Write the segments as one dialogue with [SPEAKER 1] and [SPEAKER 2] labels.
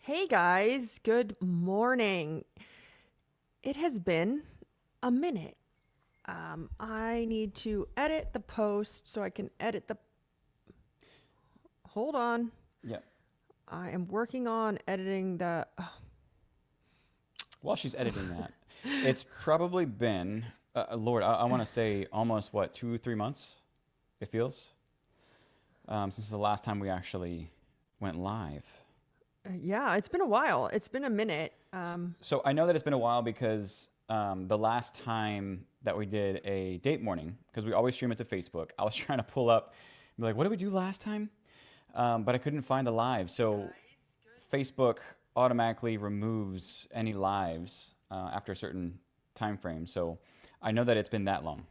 [SPEAKER 1] Hey guys, good morning. It has been a minute. I need to edit the post so I can edit the. Hold on.
[SPEAKER 2] Yeah.
[SPEAKER 1] I am working on editing the.
[SPEAKER 2] While she's editing that, it's probably been, Lord, I want to say almost what, 2 or 3 months, it feels, since the last time we actually went live.
[SPEAKER 1] Yeah, it's been a while. It's been a minute.
[SPEAKER 2] So I know that it's been a while because the last time that we did a date morning, because we always stream it to Facebook, I was trying to pull up, and be like, what did we do last time? But I couldn't find the live. So Facebook automatically removes any lives after a certain time frame. So I know that it's been that long.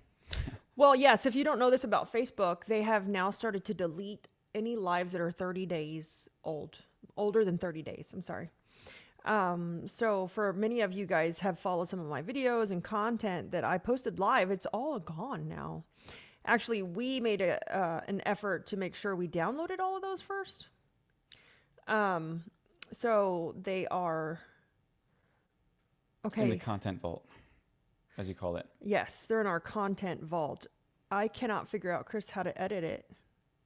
[SPEAKER 1] Well, yes, if you don't know this about Facebook, they have now started to delete any lives that are 30 days old, older than 30 days. I'm sorry. So for many of you guys have followed some of my videos and content that I posted live, it's all gone now. Actually, we made an effort to make sure we downloaded all of those first. So they are
[SPEAKER 2] In the
[SPEAKER 1] okay.
[SPEAKER 2] content vault, as you call it.
[SPEAKER 1] Yes, they're in our content vault. I cannot figure out, Chris, how to edit it.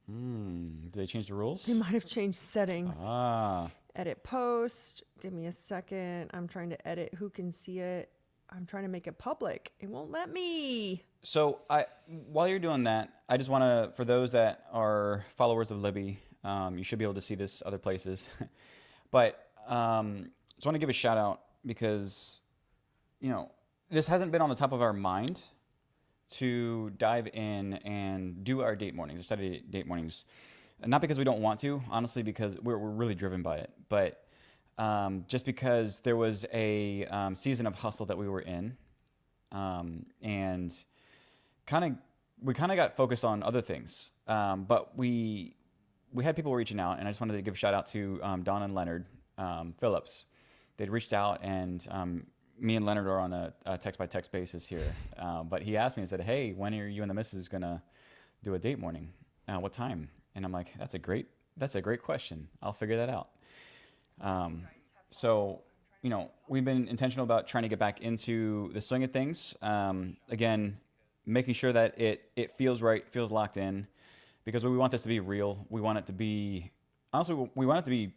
[SPEAKER 2] Did they change the rules?
[SPEAKER 1] They might have changed settings.
[SPEAKER 2] Ah,
[SPEAKER 1] Edit post. Give me a second. I'm trying to edit who can see it. I'm trying to make it public. It won't let me.
[SPEAKER 2] so while you're doing that, I just want to, for those that are followers of Libby, you should be able to see this other places. But just want to give a shout out because, this hasn't been on the top of our mind to dive in and do our date mornings or study date mornings. Not because we don't want to, honestly, because we're really driven by it, but just because there was a season of hustle that we were in, and we kind of got focused on other things, but we had people reaching out, and I just wanted to give a shout out to Don and Leonard Phillips. They'd reached out, and me and Leonard are on a text by text basis here, but he asked me and said, "Hey, when are you and the missus gonna do a date morning? What time?" And I'm like, "That's a great question. I'll figure that out." So, we've been intentional about trying to get back into the swing of things. Again, making sure that it feels right, feels locked in, because we want this to be real. We want it to be, honestly, we want it to be,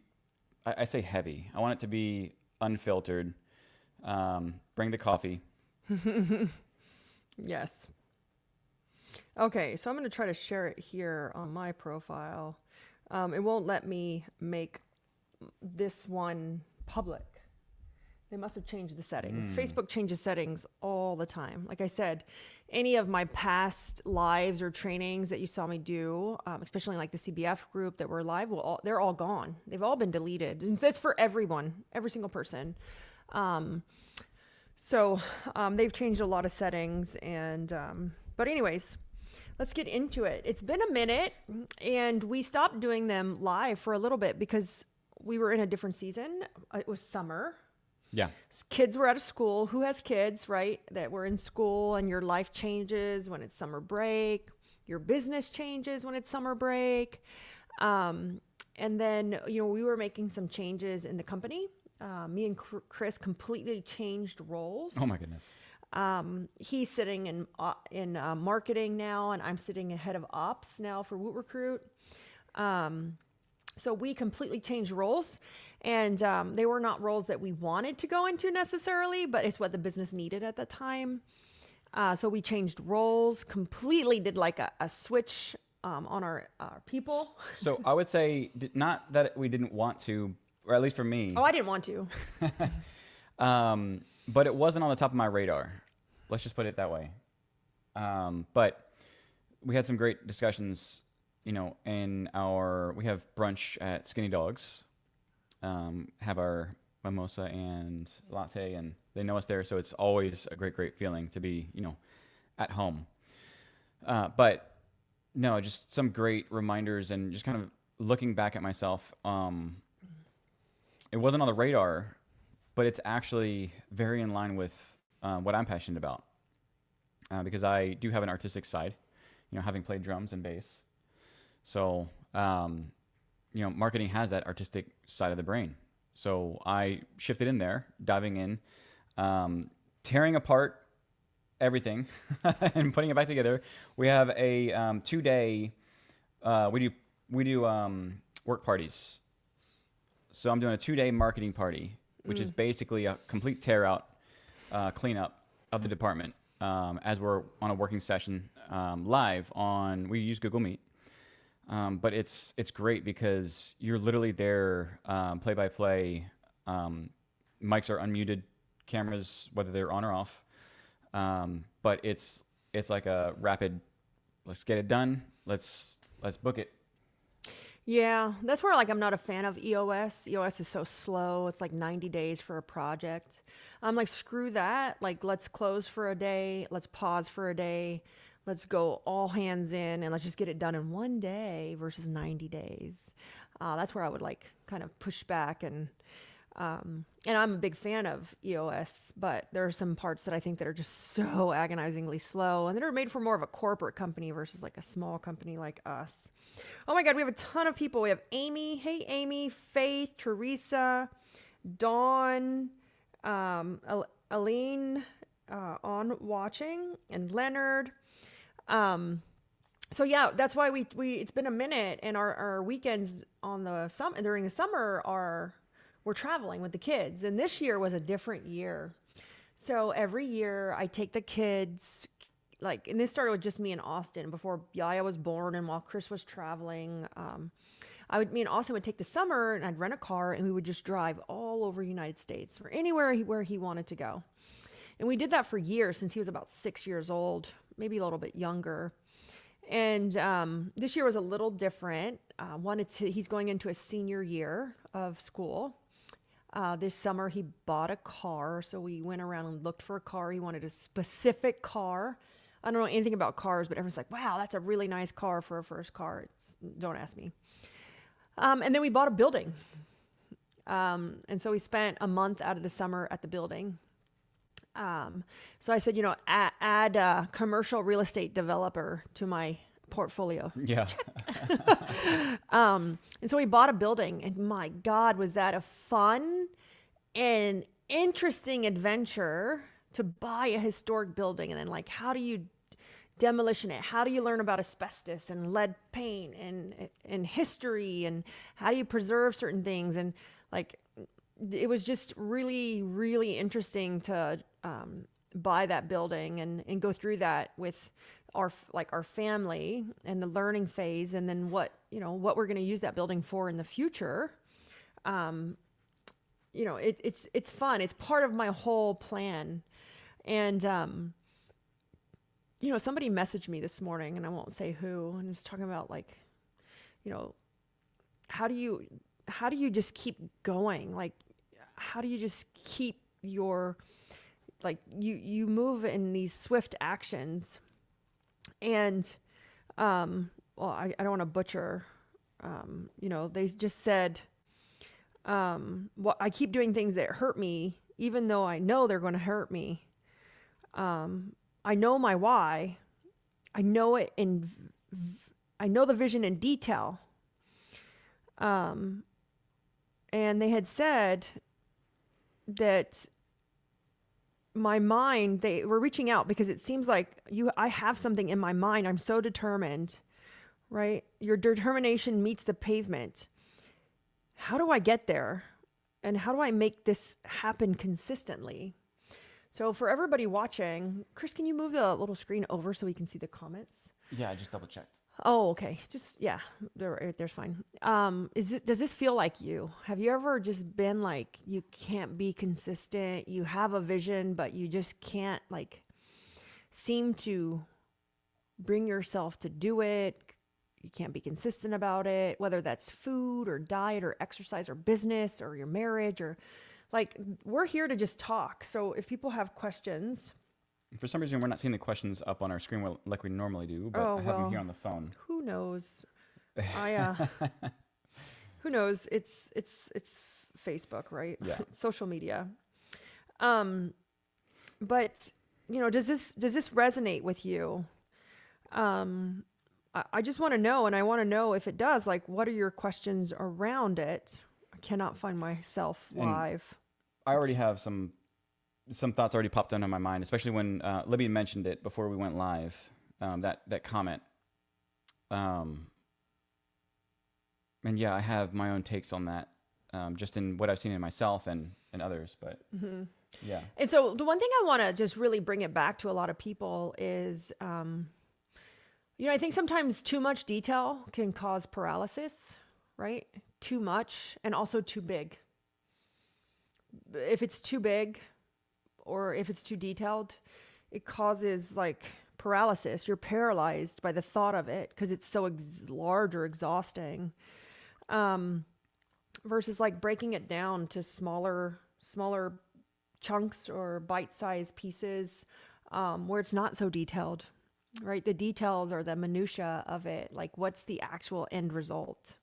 [SPEAKER 2] I say heavy. I want it to be unfiltered. Bring the coffee.
[SPEAKER 1] Yes. Okay, so I'm going to try to share it here on my profile. It won't let me make this one public. They must have changed the settings. Facebook changes settings all the time. Like I said, any of my past lives or trainings that you saw me do, especially like the CBF group that were live, they're all gone. They've all been deleted. And that's for everyone, every single person. So they've changed a lot of settings. And but anyways, let's get into it. It's been a minute, and we stopped doing them live for a little bit because we were in a different season. It was summer.
[SPEAKER 2] Yeah.
[SPEAKER 1] Kids were out of school. Who has kids, right? That were in school, and your life changes when it's summer break. Your business changes when it's summer break. And then, we were making some changes in the company. Me and Chris completely changed roles.
[SPEAKER 2] Oh my goodness.
[SPEAKER 1] He's sitting in marketing now, and I'm sitting ahead of ops now for Woot Recruit. So we completely changed roles, and they were not roles that we wanted to go into necessarily, but it's what the business needed at the time. So we changed roles, completely did like a switch on our people.
[SPEAKER 2] So I would say not that we didn't want to, or at least for me.
[SPEAKER 1] Oh, I didn't want to.
[SPEAKER 2] But it wasn't on the top of my radar. Let's just put it that way. But we had some great discussions, we have brunch at Skinny Dogs, have our mimosa and latte, and they know us there. So it's always a great, great feeling to be, at home. But no, just some great reminders and just kind of looking back at myself. It wasn't on the radar, but it's actually very in line with what I'm passionate about, because I do have an artistic side, having played drums and bass. So, marketing has that artistic side of the brain. So I shifted in there, diving in, tearing apart everything and putting it back together. We have a 2-day, we do work parties. So I'm doing a 2-day marketing party, which is basically a complete tear out, cleanup of the department, as we're on a working session live we use Google Meet. But it's great because you're literally there, play by play. Mics are unmuted, cameras, whether they're on or off. But it's like a rapid, let's get it done. Let's book it.
[SPEAKER 1] Yeah, that's where I'm not a fan of EOS. EOS is so slow. It's like 90 days for a project. I'm like, screw that. Like, let's close for a day. Let's pause for a day. Let's go all hands in and let's just get it done in one day versus 90 days. That's where I would kind of push back, and I'm a big fan of EOS, but there are some parts that I think that are just so agonizingly slow, and that are made for more of a corporate company versus a small company like us. Oh my God, we have a ton of people. We have Amy. Hey, Amy, Faith, Teresa, Dawn, Aline, on watching, and Leonard. So yeah, that's why we it's been a minute, and our weekends during the summer we're traveling with the kids, and this year was a different year. So every year I take the kids, and this started with just me and Austin before Yaya was born, and while Chris was traveling, me and Austin would take the summer, and I'd rent a car, and we would just drive all over the United States or anywhere where he wanted to go. And we did that for years, since he was about 6 years old, maybe a little bit younger. And this year was a little different. He's going into his senior year of school. This summer he bought a car, so we went around and looked for a car. He wanted a specific car. I don't know anything about cars, but everyone's like, wow, that's a really nice car for a first car. Don't ask me. And then we bought a building. And so we spent a month out of the summer at the building. So I said, add a commercial real estate developer to my portfolio.
[SPEAKER 2] Yeah.
[SPEAKER 1] And so we bought a building, and my God, was that a fun and interesting adventure to buy a historic building. And then how do you demolition it? How do you learn about asbestos and lead paint and history, and how do you preserve certain things? And it was just really, really interesting to buy that building and go through that with our family, and the learning phase, and then what we're going to use that building for in the future. It's fun. It's part of my whole plan. And somebody messaged me this morning, and I won't say who, and was talking about how do you just keep going? How do you just keep your, you move in these swift actions, and, I don't want to butcher, they just said, I keep doing things that hurt me, even though I know they're going to hurt me. I know my why. I know it I know the vision in detail. And they had said that my mind, they were reaching out because it seems like I have something in my mind. I'm so determined, right? Your determination meets the pavement. How do I get there? And how do I make this happen consistently? So for everybody watching, Chris, can you move the little screen over so we can see the comments?
[SPEAKER 2] Yeah, I just double checked.
[SPEAKER 1] Oh, okay. There's fine. Does this feel like you? Have you ever just been you can't be consistent? You have a vision, but you just can't seem to bring yourself to do it. You can't be consistent about it, whether that's food or diet or exercise or business or your marriage or we're here to just talk. So if people have questions.
[SPEAKER 2] For some reason, we're not seeing the questions up on our screen like we normally do, but I have them here on the phone.
[SPEAKER 1] Who knows? Who knows? It's Facebook, right?
[SPEAKER 2] Yeah.
[SPEAKER 1] Social media. but does this resonate with you? I just want to know, and I want to know if it does, like, what are your questions around it? I cannot find myself
[SPEAKER 2] And
[SPEAKER 1] live.
[SPEAKER 2] I already have some thoughts already popped into my mind, especially when Libby mentioned it before we went live. That comment. And yeah, I have my own takes on that, just in what I've seen in myself and others. But yeah,
[SPEAKER 1] And so the one thing I want to just really bring it back to a lot of people is, I think sometimes too much detail can cause paralysis, right? Too much and also too big. If it's too big or if it's too detailed, it causes like paralysis. You're paralyzed by the thought of it because it's so large or exhausting. Versus like breaking it down to smaller chunks or bite-sized pieces, where it's not so detailed, right? The details are the minutia of it. Like, what's the actual end result?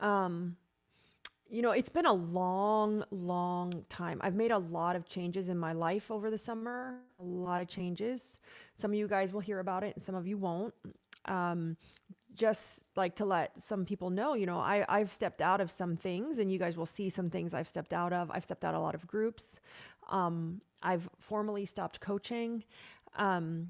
[SPEAKER 1] It's been a long time. I've made a lot of changes in my life over the summer, a lot of changes. Some of you guys will hear about it and some of you won't. Just like to let some people know, I've stepped out of some things, and you guys will see some things I've stepped out of. I've stepped out of a lot of groups. I've formally stopped coaching, to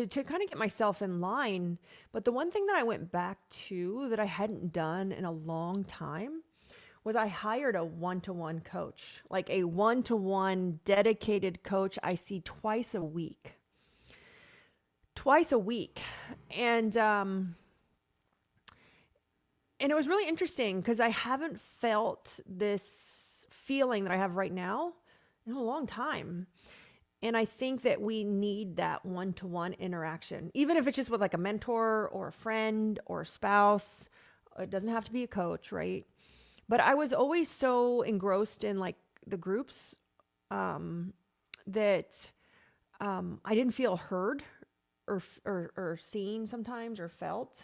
[SPEAKER 1] kind of get myself in line. But the one thing that I went back to that I hadn't done in a long time was I hired a one-to-one coach, like a one-to-one dedicated coach I see twice a week. And it was really interesting because I haven't felt this feeling that I have right now in a long time. And I think that we need that one-to-one interaction, even if it's just with like a mentor or a friend or a spouse. It doesn't have to be a coach, right? But I was always so engrossed in like the groups, that I didn't feel heard or seen sometimes or felt.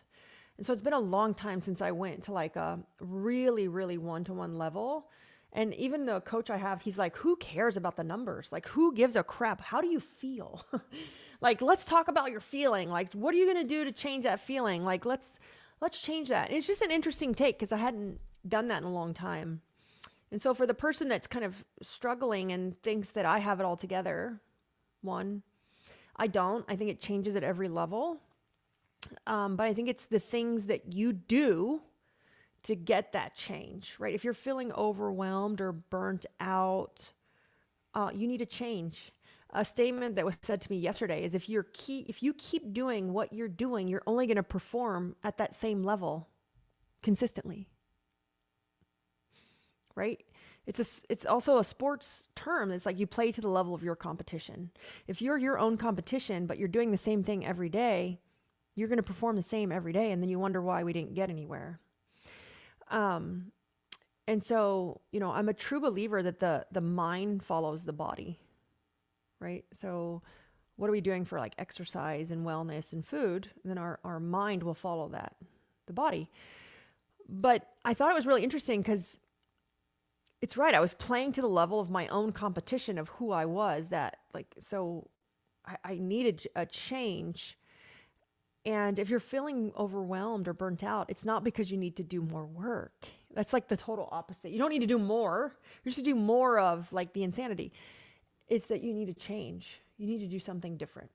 [SPEAKER 1] And so it's been a long time since I went to like a really, really one-to-one level. And even the coach I have, he's like, who cares about the numbers? Like, who gives a crap? How do you feel? Like, let's talk about your feeling. Like, what are you going to do to change that feeling? Like, let's change that. And it's just an interesting take because I hadn't done that in a long time. And so for the person that's kind of struggling and thinks that I have it all together, one, I don't. I think it changes at every level. But I think it's the things that you do to get that change, right? If you're feeling overwhelmed or burnt out, you need to change. A statement that was said to me yesterday is if you keep doing what you're doing, you're only going to perform at that same level consistently, right? It's also a sports term. It's like you play to the level of your competition. If you're your own competition, but you're doing the same thing every day, you're going to perform the same every day. And then you wonder why we didn't get anywhere. And so, I'm a true believer that the mind follows the body, right? So what are we doing for like exercise and wellness and food? And then our mind will follow that, the body. But I thought it was really interesting because it's right. I was playing to the level of my own competition of who I was, so I needed a change. And if you're feeling overwhelmed or burnt out, it's not because you need to do more work. That's like the total opposite. You don't need to do more. You just do more of like the insanity. It's that you need to change. You need to do something different.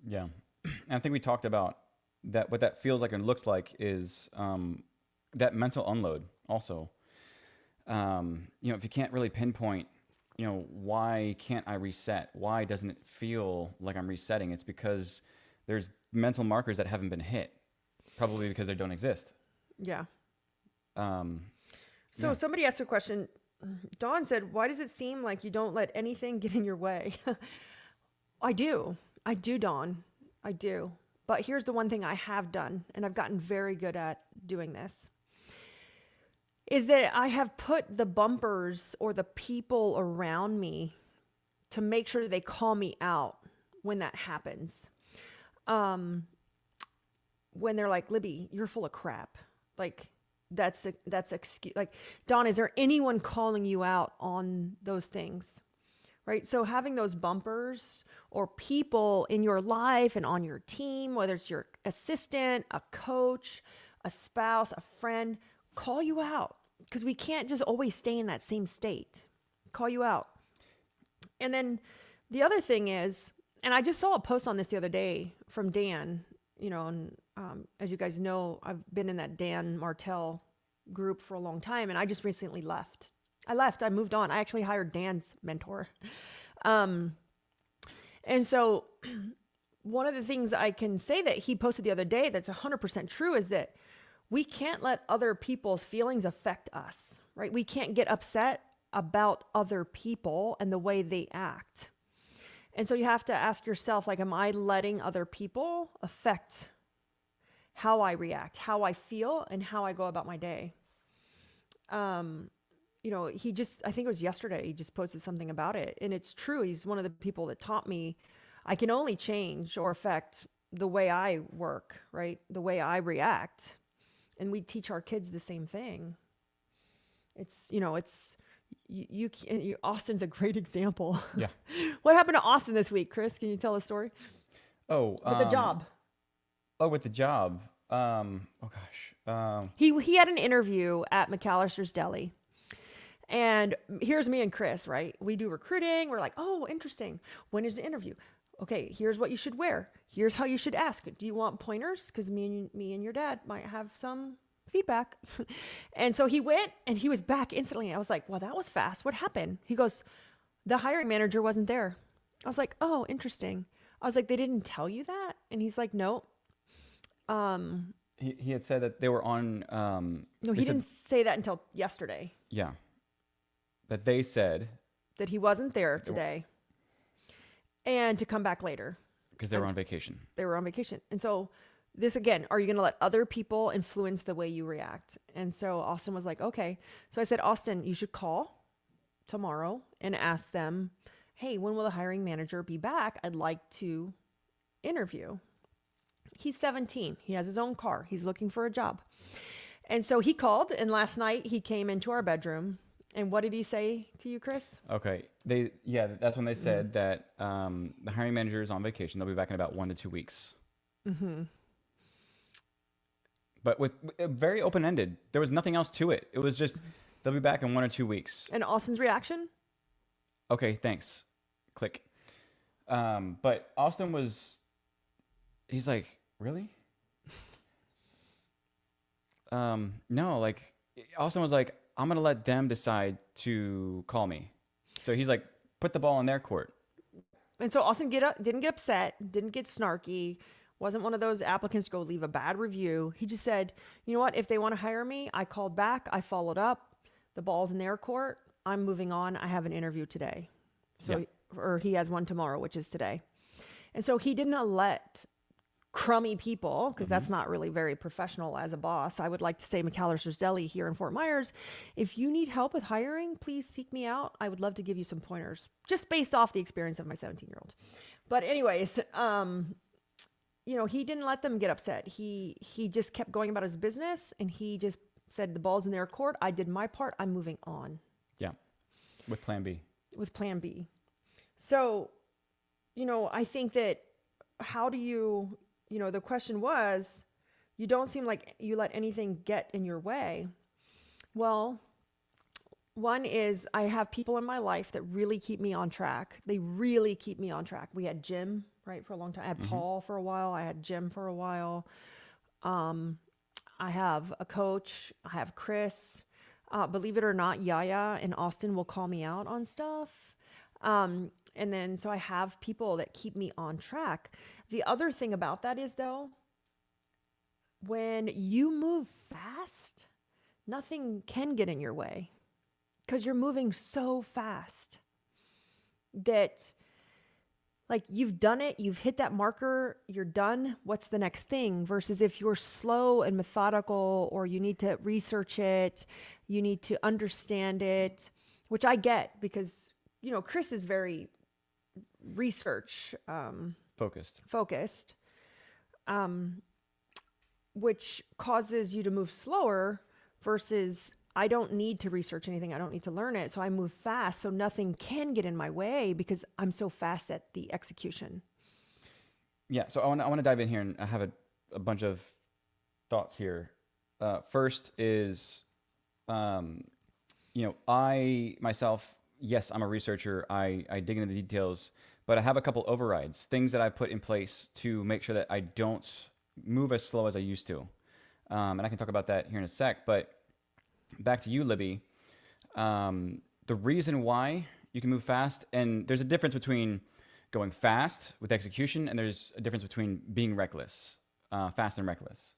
[SPEAKER 2] yeah. And I think we talked about that. What that feels like and looks like is that mental unload. Also, if you can't really pinpoint, why can't I reset? Why doesn't it feel like I'm resetting? It's because there's mental markers that haven't been hit, probably because they don't exist.
[SPEAKER 1] Yeah. So
[SPEAKER 2] Yeah.
[SPEAKER 1] somebody asked a question. Dawn said, why does it seem like you don't let anything get in your way? I do, Dawn. I do. But here's the one thing I have done, and I've gotten very good at doing this, is that I have put the bumpers or the people around me to make sure they call me out when that happens. When they're like, Libby, you're full of crap. Like that's excuse. Like, Dawn, is there anyone calling you out on those things? right? So having those bumpers or people in your life and on your team, whether it's your assistant, a coach, a spouse, a friend, call you out, because we can't just always stay in that same state. Call you out. And then the other thing is, and I just saw a post on this the other day from Dan, and as you guys know, I've been in that Dan Martell group for a long time, and I just recently left. I moved on. I actually hired Dan's mentor. And so one of the things I can say that he posted the other day that's 100% true is that we can't let other people's feelings affect us, right? We can't get upset about other people and the way they act. And so you have to ask yourself, like, am I letting other people affect how I react, how I feel, and how I go about my day? I think it was yesterday, he just posted something about it. And it's true. He's one of the people that taught me I can only change or affect the way I work, right? The way I react. And we teach our kids the same thing. Austin's a great example.
[SPEAKER 2] Yeah.
[SPEAKER 1] What happened to Austin this week, Chris? Can you tell a story?
[SPEAKER 2] Oh,
[SPEAKER 1] With the job.
[SPEAKER 2] Oh, with the job. Oh gosh.
[SPEAKER 1] He had an interview at McAllister's Deli. And here's me and Chris, right? We do recruiting. We're like, oh, interesting. When is the interview? Okay, here's what you should wear. Here's how you should ask. Do you want pointers? Because me and your dad might have some feedback. And so he went and he was back instantly. I was like, well, that was fast. What happened? He goes, the hiring manager wasn't there. I was like, oh, interesting. I was like, they didn't tell you that? And he's like, no.
[SPEAKER 2] He had said that they were on.
[SPEAKER 1] No, he didn't say that until yesterday.
[SPEAKER 2] Yeah. That they said
[SPEAKER 1] that he wasn't there today and to come back later.
[SPEAKER 2] Because they were on vacation.
[SPEAKER 1] They were on vacation. And so this, again, are you going to let other people influence the way you react? And so Austin was like, okay. So I said, Austin, you should call tomorrow and ask them, hey, when will the hiring manager be back? I'd like to interview. He's 17. He has his own car. He's looking for a job. And so he called, and last night he came into our bedroom. And what did he say to you, Chris?
[SPEAKER 2] Okay. That's when they said that the hiring manager is on vacation. They'll be back in about 1 to 2 weeks. Mm-hmm. But with very open-ended. There was nothing else to it. It was just, they'll be back in 1 or 2 weeks.
[SPEAKER 1] And Austin's reaction?
[SPEAKER 2] Okay, thanks. Click. But Austin he's like, really? No, like, Austin was like, I'm going to let them decide to call me. So he's like, put the ball in their court.
[SPEAKER 1] And so Austin didn't get upset, didn't get snarky, wasn't one of those applicants to go leave a bad review. He just said, you know what? If they want to hire me, I called back. I followed up. The ball's in their court. I'm moving on. I have an interview today. So, or he has one tomorrow, which is today. And so he didn't let crummy people, because that's not really very professional as a boss. I would like to say McAllister's Deli here in Fort Myers, if you need help with hiring, please seek me out. I would love to give you some pointers, just based off the experience of my 17-year-old. But anyways, he didn't let them get upset. He just kept going about his business, and he just said, the ball's in their court. I did my part. I'm moving on.
[SPEAKER 2] Yeah. With plan B.
[SPEAKER 1] With plan B. So, I think that how do you, the question was, you don't seem like you let anything get in your way. Well, one is I have people in my life that really keep me on track. They really keep me on track. We had Jim, right, for a long time. I had Paul for a while. I had Jim for a while. I have a coach. I have Chris. Believe it or not, Yaya and Austin will call me out on stuff. And then, so I have people that keep me on track. The other thing about that is, though, when you move fast, nothing can get in your way, because you're moving so fast that, like, you've done it, you've hit that marker, you're done. What's the next thing? Versus if you're slow and methodical, or you need to research it, you need to understand it, which I get, because, Chris is very research focused, which causes you to move slower, versus I don't need to research anything. I don't need to learn it. So I move fast so nothing can get in my way because I'm so fast at the execution.
[SPEAKER 2] Yeah. So I want to dive in here, and I have a bunch of thoughts here. First is, um, I myself, yes, I'm a researcher. I dig into the details, but I have a couple overrides, things that I put in place to make sure that I don't move as slow as I used to. And I can talk about that here in a sec. But back to you, Libby. The reason why you can move fast, and there's a difference between going fast with execution, and there's a difference between being reckless, fast and reckless.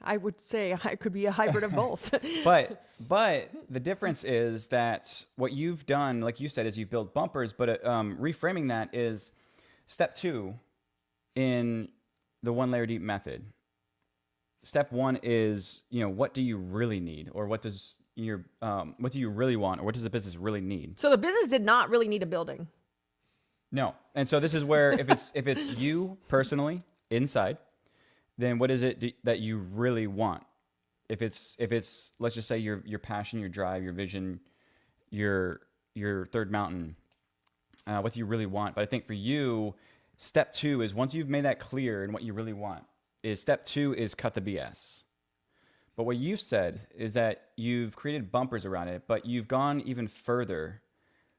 [SPEAKER 1] I would say I could be a hybrid of both.
[SPEAKER 2] But the difference is that what you've done, like you said, is you've built bumpers. But reframing that is step 2 in the one layer deep method. Step 1 is, what do you really need, or what do you really want, or what does the business really need?
[SPEAKER 1] So the business did not really need a building.
[SPEAKER 2] No. And so this is where if it's you personally inside, then what is it that you really want? If it's let's just say your passion, your drive, your vision, your third mountain, what do you really want? But I think for you, step 2 is, once you've made that clear and what you really want, is step 2 is cut the BS. But what you've said is that you've created bumpers around it, but you've gone even further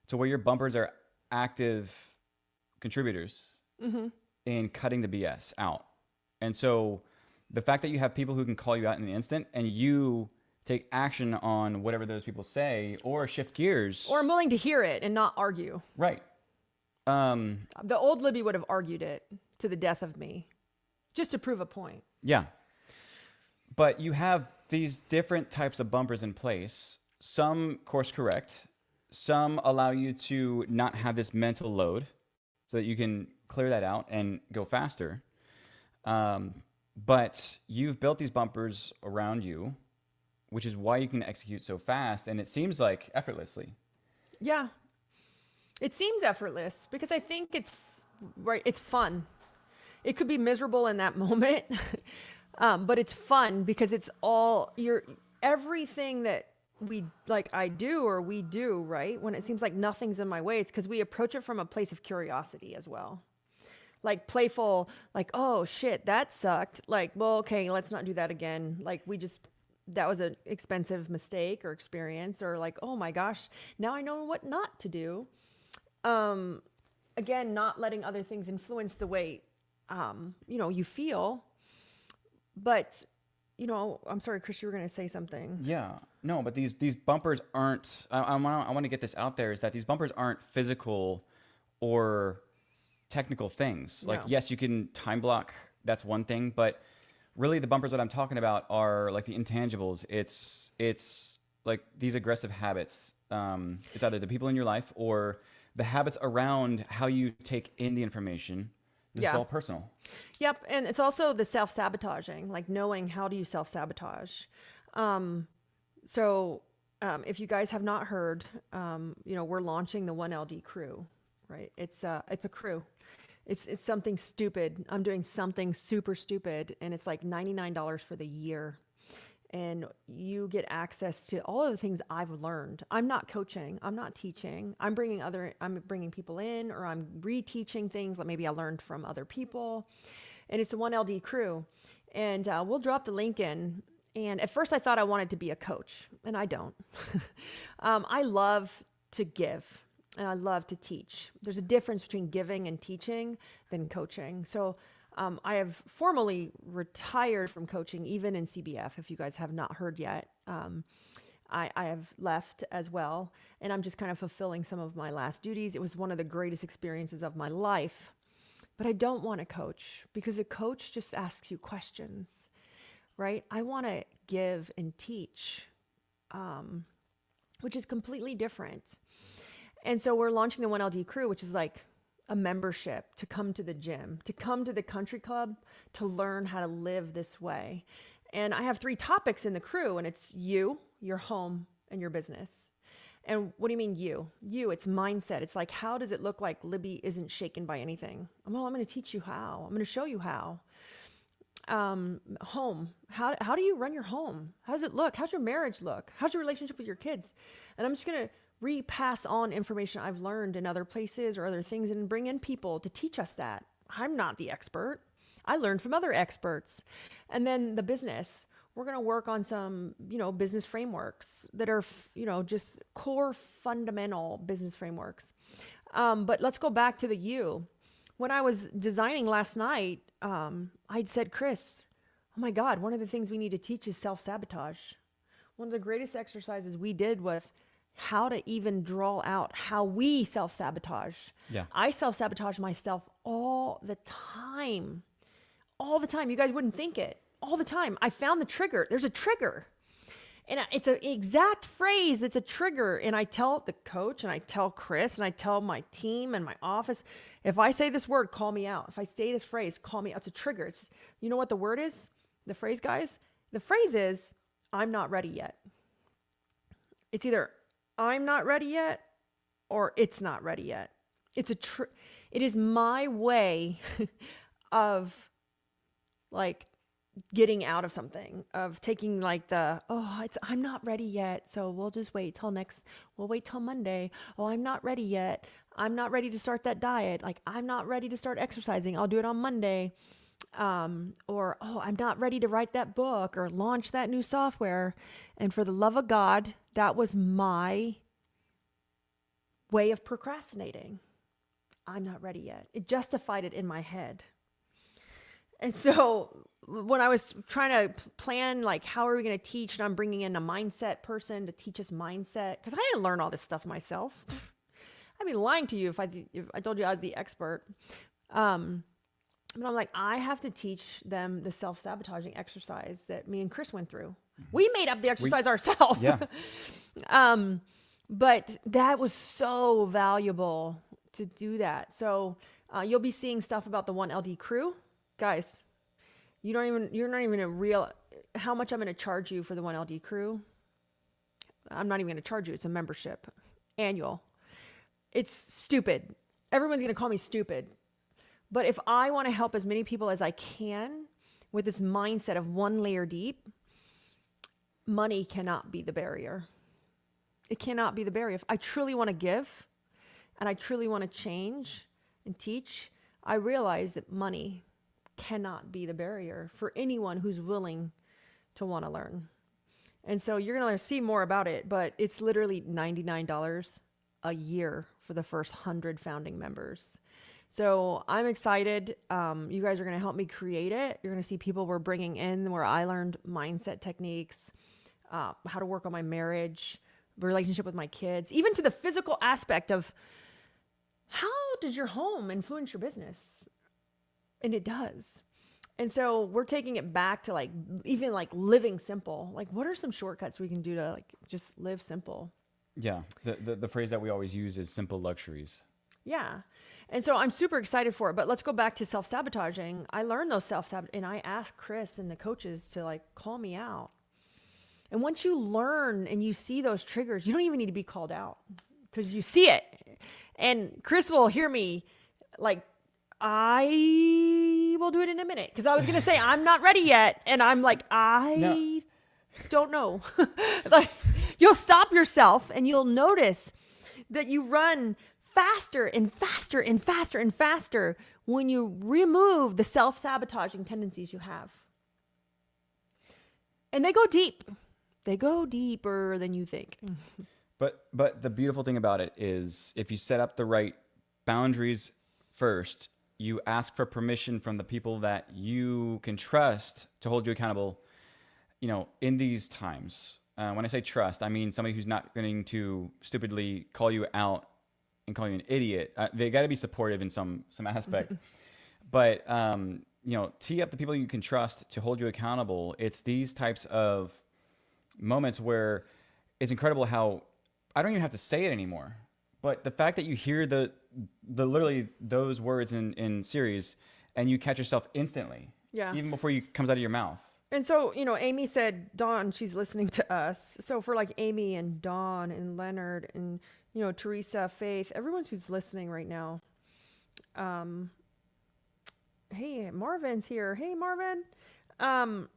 [SPEAKER 2] to where your bumpers are active contributors in cutting the BS out. And so the fact that you have people who can call you out in an instant, and you take action on whatever those people say, or shift gears.
[SPEAKER 1] Or I'm willing to hear it and not argue.
[SPEAKER 2] Right.
[SPEAKER 1] The old Libby would have argued it to the death of me just to prove a point.
[SPEAKER 2] Yeah. But you have these different types of bumpers in place. Some course correct. Some allow you to not have this mental load so that you can clear that out and go faster. But you've built these bumpers around you, which is why you can execute so fast, and it seems like effortlessly.
[SPEAKER 1] Yeah. It seems effortless because I think it's fun. It could be miserable in that moment, but it's fun because it's all everything that I do, right? When it seems like nothing's in my way, it's because we approach it from a place of curiosity as well. Like playful, like, oh shit, that sucked. Like, well, okay, let's not do that again. Like that was an expensive mistake or experience, or like, oh my gosh, now I know what not to do. Again, not letting other things influence the way, you feel. But, I'm sorry, Chris, you were going to say something.
[SPEAKER 2] Yeah, no, but these bumpers aren't, I want to get this out there, is that these bumpers aren't physical or technical things. Like,
[SPEAKER 1] No.
[SPEAKER 2] yes, you can time block. That's one thing, but really the bumpers that I'm talking about are like the intangibles. It's like these aggressive habits. It's either the people in your life or the habits around how you take in the information. This is all personal.
[SPEAKER 1] Yep. And it's also the self-sabotaging, like knowing how do you self-sabotage. If you guys have not heard, we're launching the 1LD crew, right? It's a crew. It's something stupid. I'm doing something super stupid, and it's like $99 for the year. And you get access to all of the things I've learned. I'm not coaching. I'm not teaching. I'm bringing people in, or I'm reteaching things that maybe I learned from other people. And it's the 1LD crew. And we'll drop the link in. And at first I thought I wanted to be a coach, and I don't. I love to give, and I love to teach. There's a difference between giving and teaching than coaching. So I have formally retired from coaching, even in CBF, if you guys have not heard yet. I have left as well, and I'm just kind of fulfilling some of my last duties. It was one of the greatest experiences of my life, but I don't want to coach because a coach just asks you questions, right? I want to give and teach, which is completely different. And so we're launching the 1LD crew, which is like a membership to come to the gym, to come to the country club, to learn how to live this way. And I have 3 topics in the crew, and it's you, your home, and your business. And what do you mean you? You, it's mindset. It's like, how does it look like Libby isn't shaken by anything? Well, I'm going to teach you how. I'm going to show you how. home. How do you run your home? How does it look? How's your marriage look? How's your relationship with your kids? And I'm just going to repass on information I've learned in other places or other things and bring in people to teach us that. I'm not the expert. I learned from other experts. And then the business, we're going to work on some, business frameworks that are, just core fundamental business frameworks. But let's go back to the you. When I was designing last night, I'd said, Chris, oh my God, one of the things we need to teach is self-sabotage. One of the greatest exercises we did was how to even draw out how we self-sabotage.
[SPEAKER 2] Yeah.
[SPEAKER 1] I self-sabotage myself all the time. All the time. You guys wouldn't think it. All the time. I found the trigger. There's a trigger. And it's an exact phrase that's a trigger. And I tell the coach and I tell Chris and I tell my team and my office, if I say this word, call me out. If I say this phrase, call me out. It's a trigger. You know what the word is? The phrase, guys? The phrase is, I'm not ready yet. It's either I'm not ready yet or it's not ready yet. It is my way of like getting out of something, of taking like I'm not ready yet. So we'll just wait till Monday. Oh, I'm not ready yet. I'm not ready to start that diet. Like I'm not ready to start exercising. I'll do it on Monday. Or, I'm not ready to write that book or launch that new software. And for the love of God, that was my way of procrastinating. I'm not ready yet. It justified it in my head. And so when I was trying to plan, like, how are we going to teach? And I'm bringing in a mindset person to teach us mindset. Because I didn't learn all this stuff myself. I'd be lying to you if I told you I was the expert. But I'm like, I have to teach them the self-sabotaging exercise that me and Chris went through. We made up the exercise ourselves.
[SPEAKER 2] Yeah.
[SPEAKER 1] But that was so valuable to do that. So you'll be seeing stuff about the 1LD crew. Guys, you're not even a real, how much I'm going to charge you for the 1LD crew. I'm not even going to charge you. It's a membership, annual. It's stupid. Everyone's going to call me stupid. But if I want to help as many people as I can with this mindset of one layer deep, money cannot be the barrier. It cannot be the barrier. If I truly want to give and I truly want to change and teach, I realize that money cannot be the barrier for anyone who's willing to want to learn. And so you're going to see more about it, but it's literally $99 a year for the first 100 founding members. So I'm excited. You guys are going to help me create it. You're going to see people we're bringing in where I learned mindset techniques, how to work on my marriage, relationship with my kids, even to the physical aspect of how does your home influence your business? And it does. And so we're taking it back to like, even like living simple. Like, what are some shortcuts we can do to like just live simple?
[SPEAKER 2] Yeah. The phrase that we always use is simple luxuries.
[SPEAKER 1] Yeah. And so I'm super excited for it, but let's go back to self-sabotaging. I learned those and I asked Chris and the coaches to like call me out. And once you learn and you see those triggers, you don't even need to be called out because you see it. And Chris will hear me like, I will do it in a minute. Because I was going to say, I'm not ready yet. And I'm like, I don't know. Like, you'll stop yourself and you'll notice that you run faster and faster and faster and faster when you remove the self-sabotaging tendencies you have. And they go deep. They go deeper than you think.
[SPEAKER 2] But the beautiful thing about it is if you set up the right boundaries first, you ask for permission from the people that you can trust to hold you accountable, in these times. When I say trust, I mean somebody who's not going to stupidly call you out and call you an idiot. They got to be supportive in some aspect. But, tee up the people you can trust to hold you accountable. It's these types of moments where it's incredible how I don't even have to say it anymore. But the fact that you hear the literally those words in series and you catch yourself instantly, even before you comes out of your mouth.
[SPEAKER 1] And so, Amy said, Dawn, she's listening to us. So for like Amy and Dawn and Leonard and, Teresa, Faith, everyone who's listening right now. Hey, Marvin's here. Hey, Marvin. I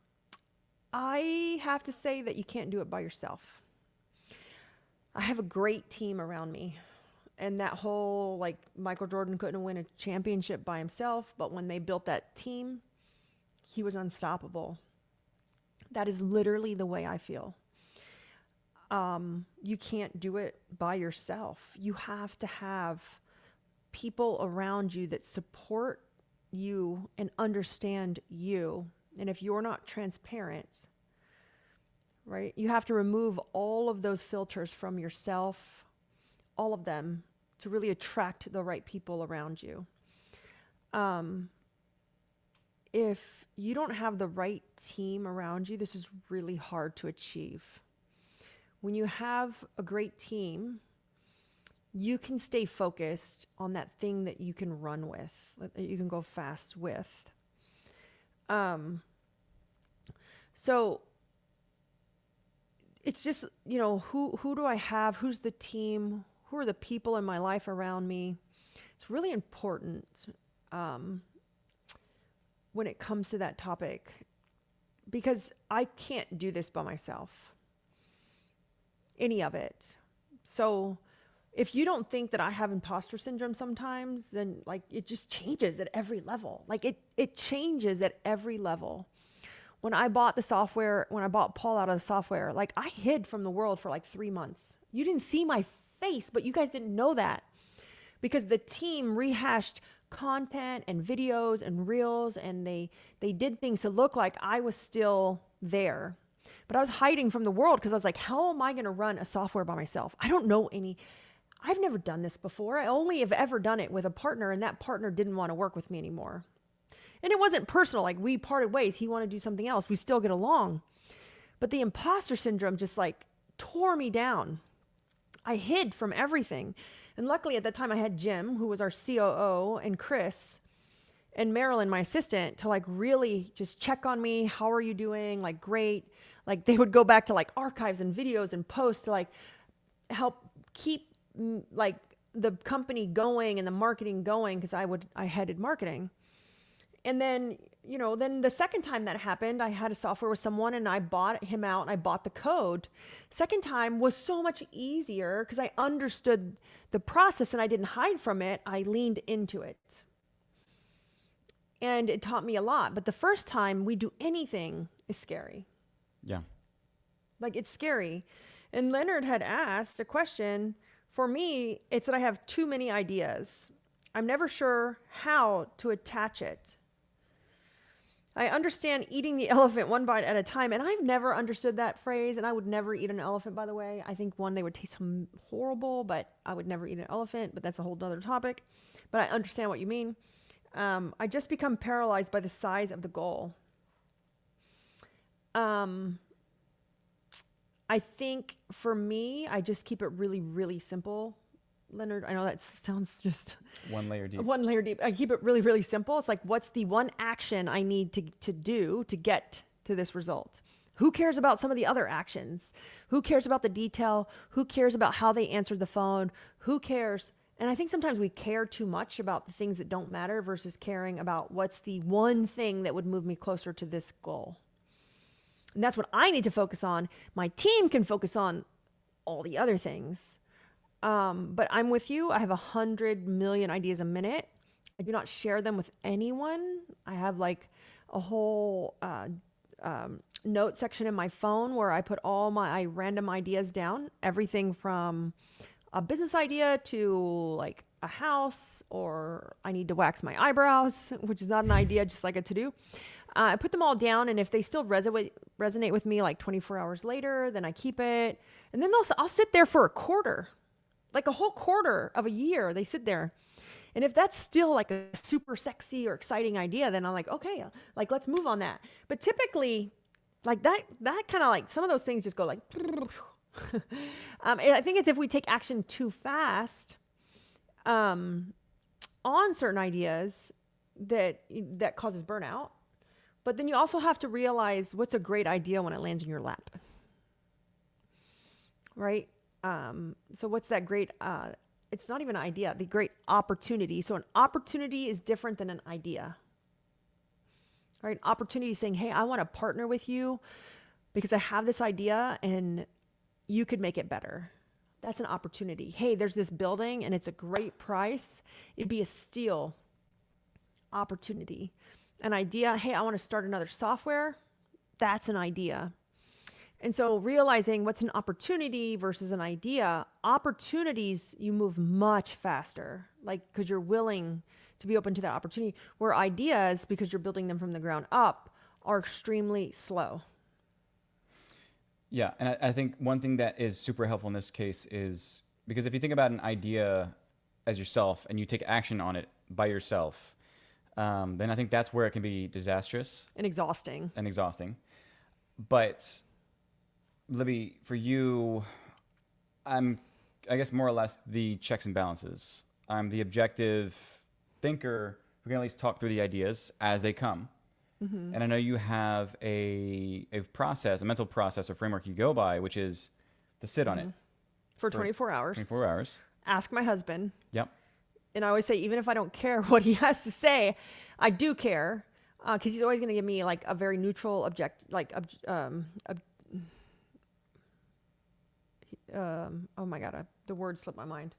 [SPEAKER 1] have to say that you can't do it by yourself. I have a great team around me. And that whole, like, Michael Jordan couldn't win a championship by himself, but when they built that team, he was unstoppable. That is literally the way I feel. You can't do it by yourself. You have to have people around you that support you and understand you. And if you're not transparent, right, you have to remove all of those filters from yourself, all of them, to really attract the right people around you. If you don't have the right team around you, this is really hard to achieve. When you have a great team, you can stay focused on that thing that you can run with, that you can go fast with. So it's just, who do I have? Who's the team? Who are the people in my life around me? It's really important when it comes to that topic, because I can't do this by myself, any of it. So if you don't think that I have imposter syndrome sometimes, then like it just changes at every level. Like it changes at every level. When I bought the software, when I bought Paul out of the software, like I hid from the world for like 3 months. You didn't see my face, but you guys didn't know that because the team rehashed content and videos and reels, and they did things to look like I was still there. But I was hiding from the world because I was like, how am I going to run a software by myself? I don't know I've never done this before. I only have ever done it with a partner, and that partner didn't want to work with me anymore. And it wasn't personal, like we parted ways. He wanted to do something else. We still get along. But the imposter syndrome just like tore me down. I hid from everything. And luckily at that time I had Jim, who was our COO, and Chris and Marilyn, my assistant, to like really just check on me. How are you doing? Like, great. Like they would go back to like archives and videos and posts to like help keep like the company going and the marketing going, because I headed marketing. And then, then the second time that happened, I had a software with someone and I bought him out and I bought the code. Second time was so much easier because I understood the process and I didn't hide from it. I leaned into it. And it taught me a lot. But the first time we do anything is scary.
[SPEAKER 2] Yeah.
[SPEAKER 1] Like it's scary. And Leonard had asked a question. For me, it's that I have too many ideas. I'm never sure how to attach it. I understand eating the elephant one bite at a time, and I've never understood that phrase, and I would never eat an elephant, by the way. I think, one, they would taste horrible, but I would never eat an elephant, but that's a whole other topic. But I understand what you mean. I just become paralyzed by the size of the goal. I think for me, I just keep it really, really simple. Leonard, I know that sounds just
[SPEAKER 2] One layer deep.
[SPEAKER 1] One layer deep. I keep it really, really simple. It's like, what's the one action I need to do to get to this result? Who cares about some of the other actions? Who cares about the detail? Who cares about how they answered the phone? Who cares? And I think sometimes we care too much about the things that don't matter versus caring about what's the one thing that would move me closer to this goal. And that's what I need to focus on. My team can focus on all the other things. But I'm with you. I have 100 million ideas a minute. I do not share them with anyone. I have like a whole note section in my phone where I put all my random ideas down. Everything from a business idea to like a house, or I need to wax my eyebrows, which is not an idea, just like a to-do. I put them all down, and if they still resonate with me like 24 hours later, then I keep it. And then I'll sit there for a quarter. Like a whole quarter of a year, they sit there. And if that's still like a super sexy or exciting idea, then I'm like, okay, like let's move on that. But typically, like that kind of like some of those things just go like, I think it's if we take action too fast on certain ideas that causes burnout. But then you also have to realize what's a great idea when it lands in your lap, right? So what's that great, it's not even an idea, the great opportunity. So an opportunity is different than an idea. right? Opportunity saying, hey, I want to partner with you because I have this idea and you could make it better. That's an opportunity. Hey, there's this building and it's a great price. It'd be a steal. Opportunity. An idea, hey, I want to start another software. That's an idea. And so realizing what's an opportunity versus an idea, opportunities, you move much faster, like because you're willing to be open to that opportunity, where ideas, because you're building them from the ground up, are extremely slow.
[SPEAKER 2] Yeah, and I think one thing that is super helpful in this case is because if you think about an idea as yourself and you take action on it by yourself, then I think that's where it can be disastrous
[SPEAKER 1] And exhausting.
[SPEAKER 2] and exhausting. But Libby, for you, I'm, I guess, more or less the checks and balances. I'm the objective thinker who can at least talk through the ideas as they come.
[SPEAKER 1] Mm-hmm.
[SPEAKER 2] And I know you have a process, a mental process or framework you go by, which is to sit on it
[SPEAKER 1] For 24 hours.
[SPEAKER 2] 24 hours.
[SPEAKER 1] Ask my husband.
[SPEAKER 2] Yep.
[SPEAKER 1] And I always say, even if I don't care what he has to say, I do care, because he's always going to give me like a very neutral oh my God, the word slipped my mind.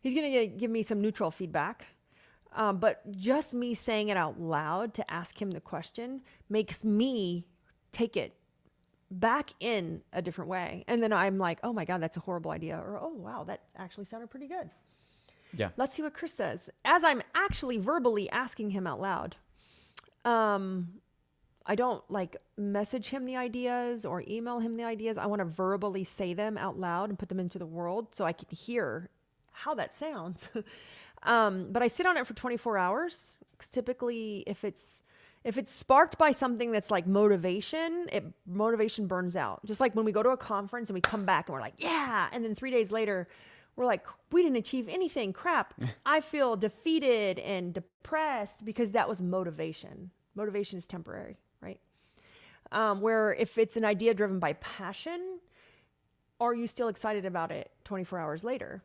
[SPEAKER 1] He's going to give me some neutral feedback. But just me saying it out loud to ask him the question makes me take it back in a different way. And then I'm like, oh my God, that's a horrible idea. Or, oh, wow, that actually sounded pretty good.
[SPEAKER 2] Yeah.
[SPEAKER 1] Let's see what Chris says. As I'm actually verbally asking him out loud, I don't like message him the ideas or email him the ideas. I want to verbally say them out loud and put them into the world so I can hear how that sounds. But I sit on it for 24 hours. 'Cause typically, if it's sparked by something that's like motivation, motivation burns out. Just like when we go to a conference and we come back and we're like, yeah, and then 3 days later, we're like, we didn't achieve anything. Crap. I feel defeated and depressed because that was motivation. Motivation is temporary, right? Where if it's an idea driven by passion, are you still excited about it 24 hours later?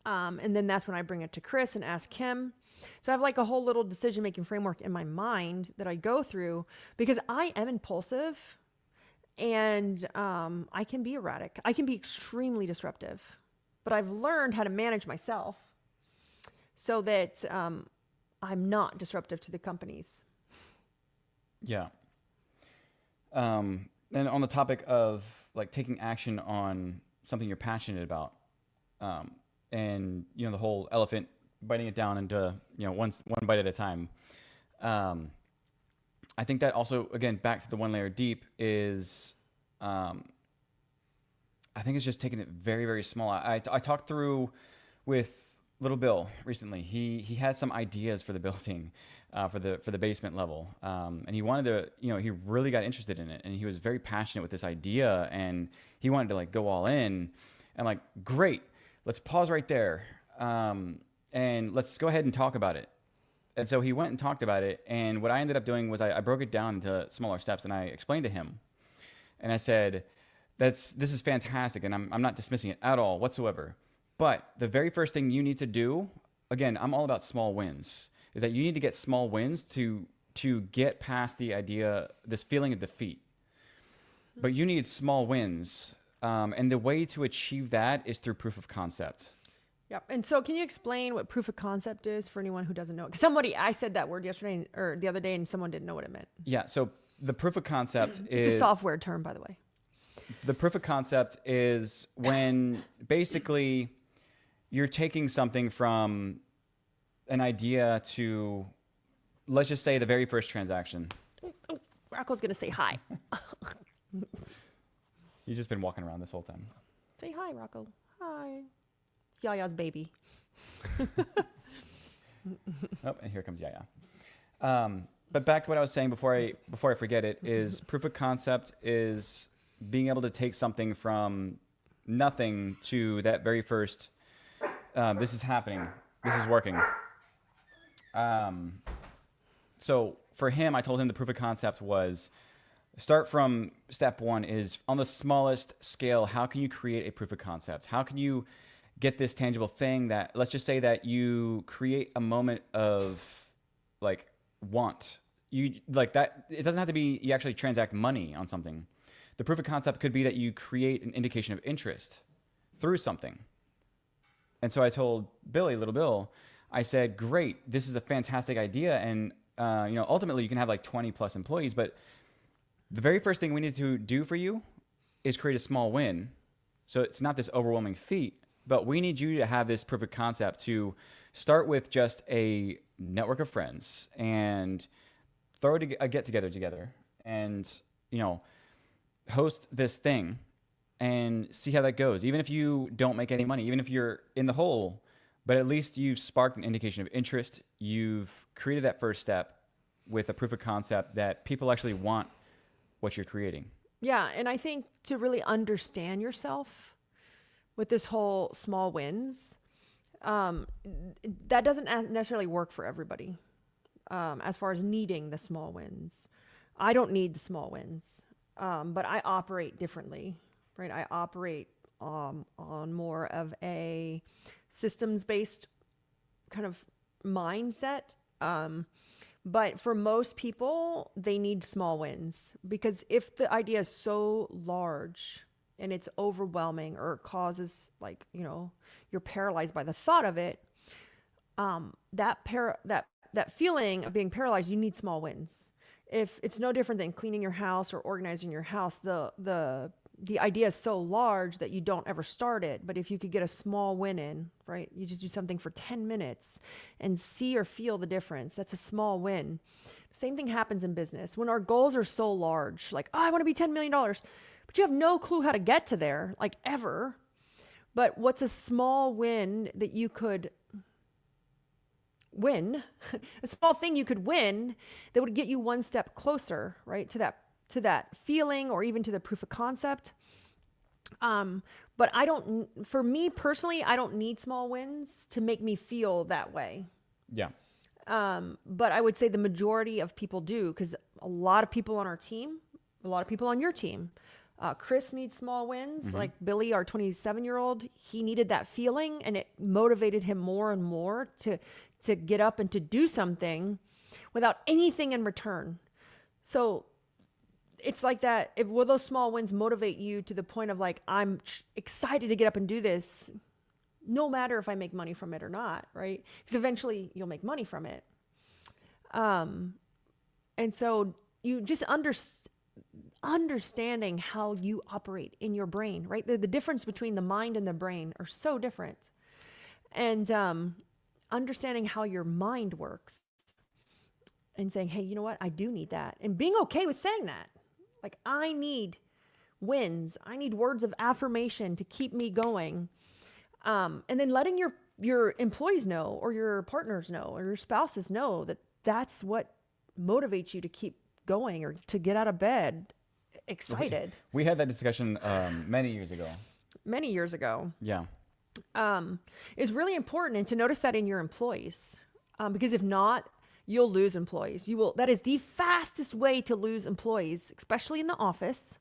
[SPEAKER 1] And then that's when I bring it to Chris and ask him. So I have like a whole little decision-making framework in my mind that I go through because I am impulsive and I can be erratic. I can be extremely disruptive, but I've learned how to manage myself so that I'm not disruptive to the companies.
[SPEAKER 2] Yeah. And on the topic of like taking action on something you're passionate about, and the whole elephant biting it down into one bite at a time. I think that also, again, back to the one layer deep is, I think it's just taking it very, very small. I talked through with little Bill recently. He had some ideas for the building, for the basement level, and he wanted to, he really got interested in it, and he was very passionate with this idea, and he wanted to like go all in. And like, great. Let's pause right there, and let's go ahead and talk about it. And so he went and talked about it. And what I ended up doing was I broke it down into smaller steps, and I explained to him. And I said, this is fantastic, and I'm not dismissing it at all whatsoever. But the very first thing you need to do, again, I'm all about small wins, is that you need to get small wins to get past the idea, this feeling of defeat. But you need small wins. And the way to achieve that is through proof of concept.
[SPEAKER 1] Yep. And so can you explain what proof of concept is for anyone who doesn't know it? 'Cause I said that word yesterday or the other day and someone didn't know what it meant.
[SPEAKER 2] Yeah. So the proof of concept
[SPEAKER 1] It's a software term, by the way.
[SPEAKER 2] The proof of concept is when basically you're taking something from an idea to, let's just say, the very first transaction.
[SPEAKER 1] Oh, Rocco's going to say hi.
[SPEAKER 2] He's just been walking around this whole time.
[SPEAKER 1] Say hi, Rocco. Hi. It's Yaya's baby.
[SPEAKER 2] Oh, and here comes Yaya. But back to what I was saying before I forget it is proof of concept is being able to take something from nothing to that very first, this is happening, this is working. So for him, I told him the proof of concept was start from step one is on the smallest scale. How can you create a proof of concept? How can you get this tangible thing that, let's just say that you create a moment of like want you like that. It doesn't have to be you actually transact money on something. The proof of concept could be that you create an indication of interest through something. And so I told Billy, little Bill, I said, great, this is a fantastic idea. And, ultimately you can have like 20 plus employees, but the very first thing we need to do for you is create a small win. So it's not this overwhelming feat, but we need you to have this proof of concept to start with just a network of friends and throw a get together and, host this thing and see how that goes. Even if you don't make any money, even if you're in the hole, but at least you've sparked an indication of interest. You've created that first step with a proof of concept that people actually want what you're creating.
[SPEAKER 1] Yeah, and I think to really understand yourself with this whole small wins, that doesn't necessarily work for everybody. As far as needing the small wins, I don't need the small wins, but I operate differently, right? I operate on more of a systems-based kind of mindset. But for most people, they need small wins, because if the idea is so large and it's overwhelming or causes you're paralyzed by the thought of it, that feeling of being paralyzed, you need small wins. If it's no different than cleaning your house or organizing your house, the idea is so large that you don't ever start it. But if you could get a small win in, right? You just do something for 10 minutes and see or feel the difference. That's a small win. Same thing happens in business. When our goals are so large, like, oh, I want to be $10 million, but you have no clue how to get to there, like ever. But what's a small win that you could win, a small thing you could win that would get you one step closer, right? To that feeling, or even to the proof of concept. But for me personally, I don't need small wins to make me feel that way.
[SPEAKER 2] Yeah.
[SPEAKER 1] But I would say the majority of people do, because a lot of people on our team, a lot of people on your team, Chris needs small wins. Mm-hmm. Like Billy, our 27-year-old, he needed that feeling, and it motivated him more and more to get up and to do something without anything in return. So it's like that. Will those small wins motivate you to the point of like, I'm excited to get up and do this, no matter if I make money from it or not, right? Because eventually you'll make money from it. And so you just understanding how you operate in your brain, right? The difference between the mind and the brain are so different. And understanding how your mind works and saying, hey, you know what? I do need that. And being okay with saying that. Like, I need wins. I need words of affirmation to keep me going. And then letting your employees know, or your partners know, or your spouses know that that's what motivates you to keep going, or to get out of bed excited.
[SPEAKER 2] We had that discussion many years ago.
[SPEAKER 1] Many years ago.
[SPEAKER 2] Yeah.
[SPEAKER 1] It's really important, and to notice that in your employees, because if not, you'll lose employees. That is the fastest way to lose employees, especially in the office,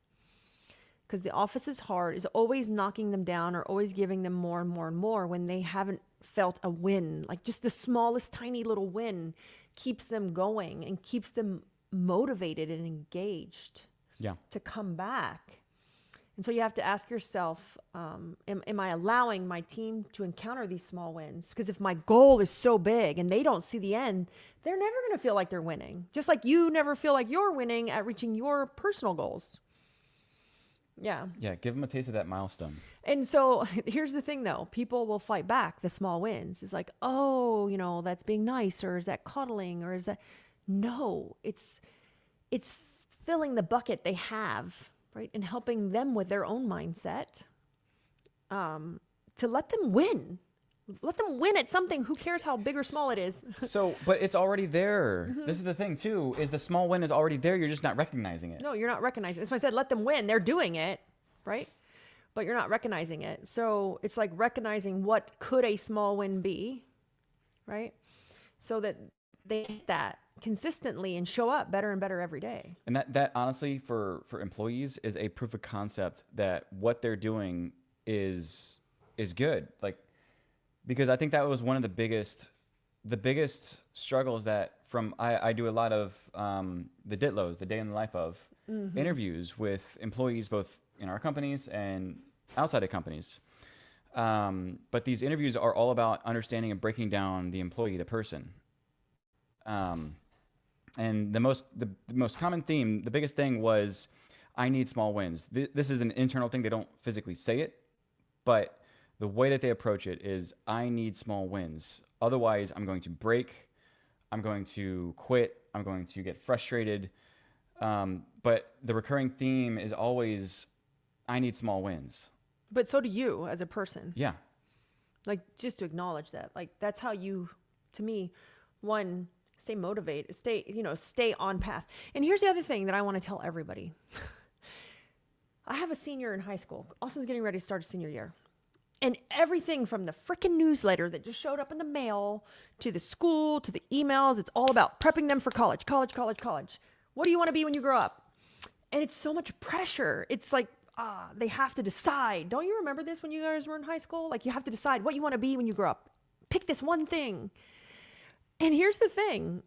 [SPEAKER 1] because the office is hard, is always knocking them down, or always giving them more and more and more when they haven't felt a win. Like just the smallest tiny little win keeps them going and keeps them motivated and engaged to come back. And so you have to ask yourself, am I allowing my team to encounter these small wins? Because if my goal is so big and they don't see the end, they're never going to feel like they're winning. Just like you never feel like you're winning at reaching your personal goals. Yeah.
[SPEAKER 2] Yeah, give them a taste of that milestone.
[SPEAKER 1] And so here's the thing, though. People will fight back the small wins. It's like, oh, that's being nice, or is that cuddling, or is that... No, it's filling the bucket they have, right? And helping them with their own mindset, to let them win. Let them win at something. Who cares how big or small it is?
[SPEAKER 2] So, but it's already there. Mm-hmm. This is the thing too, is the small win is already there. You're just not recognizing it.
[SPEAKER 1] No, you're not recognizing it. That's why I said, let them win. They're doing it, right? But you're not recognizing it. So it's like recognizing what could a small win be, right? So that they hit that consistently and show up better and better every day.
[SPEAKER 2] And that honestly, for employees, is a proof of concept that what they're doing is good. Like, because I think that was one of the biggest the biggest struggle is that I do a lot of the DITLOs, the day in the life of interviews with employees, both in our companies and outside of companies. But these interviews are all about understanding and breaking down the employee, the person. And the most common theme, the biggest thing was, I need small wins. This is an internal thing. They don't physically say it, but the way that they approach it is, I need small wins. Otherwise, I'm going to break. I'm going to quit. I'm going to get frustrated. But the recurring theme is always, I need small wins.
[SPEAKER 1] But so do you as a person.
[SPEAKER 2] Yeah.
[SPEAKER 1] Like, just to acknowledge that, like, that's how you, to me, one, stay motivated, stay on path. And here's the other thing that I want to tell everybody. I have a senior in high school. Austin's getting ready to start his senior year. And everything from the freaking newsletter that just showed up in the mail to the school, to the emails, it's all about prepping them for college. What do you want to be when you grow up? And it's so much pressure. It's like, they have to decide. Don't you remember this when you guys were in high school? Like, you have to decide what you want to be when you grow up. Pick this one thing. And here's the thing.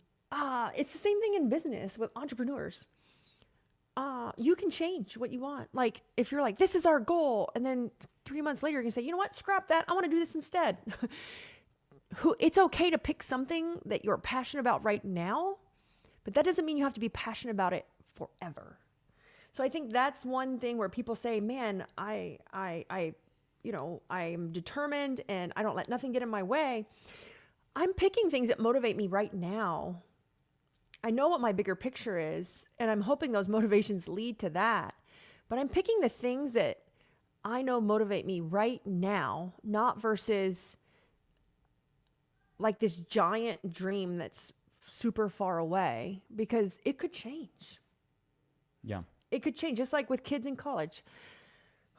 [SPEAKER 1] It's the same thing in business with entrepreneurs. You can change what you want. Like, if you're like, this is our goal, and then 3 months later, you're going to say, you know what? Scrap that. I want to do this instead. It's okay to pick something that you're passionate about right now, but that doesn't mean you have to be passionate about it forever. So I think that's one thing where people say, man, I'm determined and I don't let nothing get in my way. I'm picking things that motivate me right now. I know what my bigger picture is, and I'm hoping those motivations lead to that. But I'm picking the things that I know motivate me right now, not versus like this giant dream that's super far away, because it could change.
[SPEAKER 2] Yeah.
[SPEAKER 1] It could change, just like with kids in college.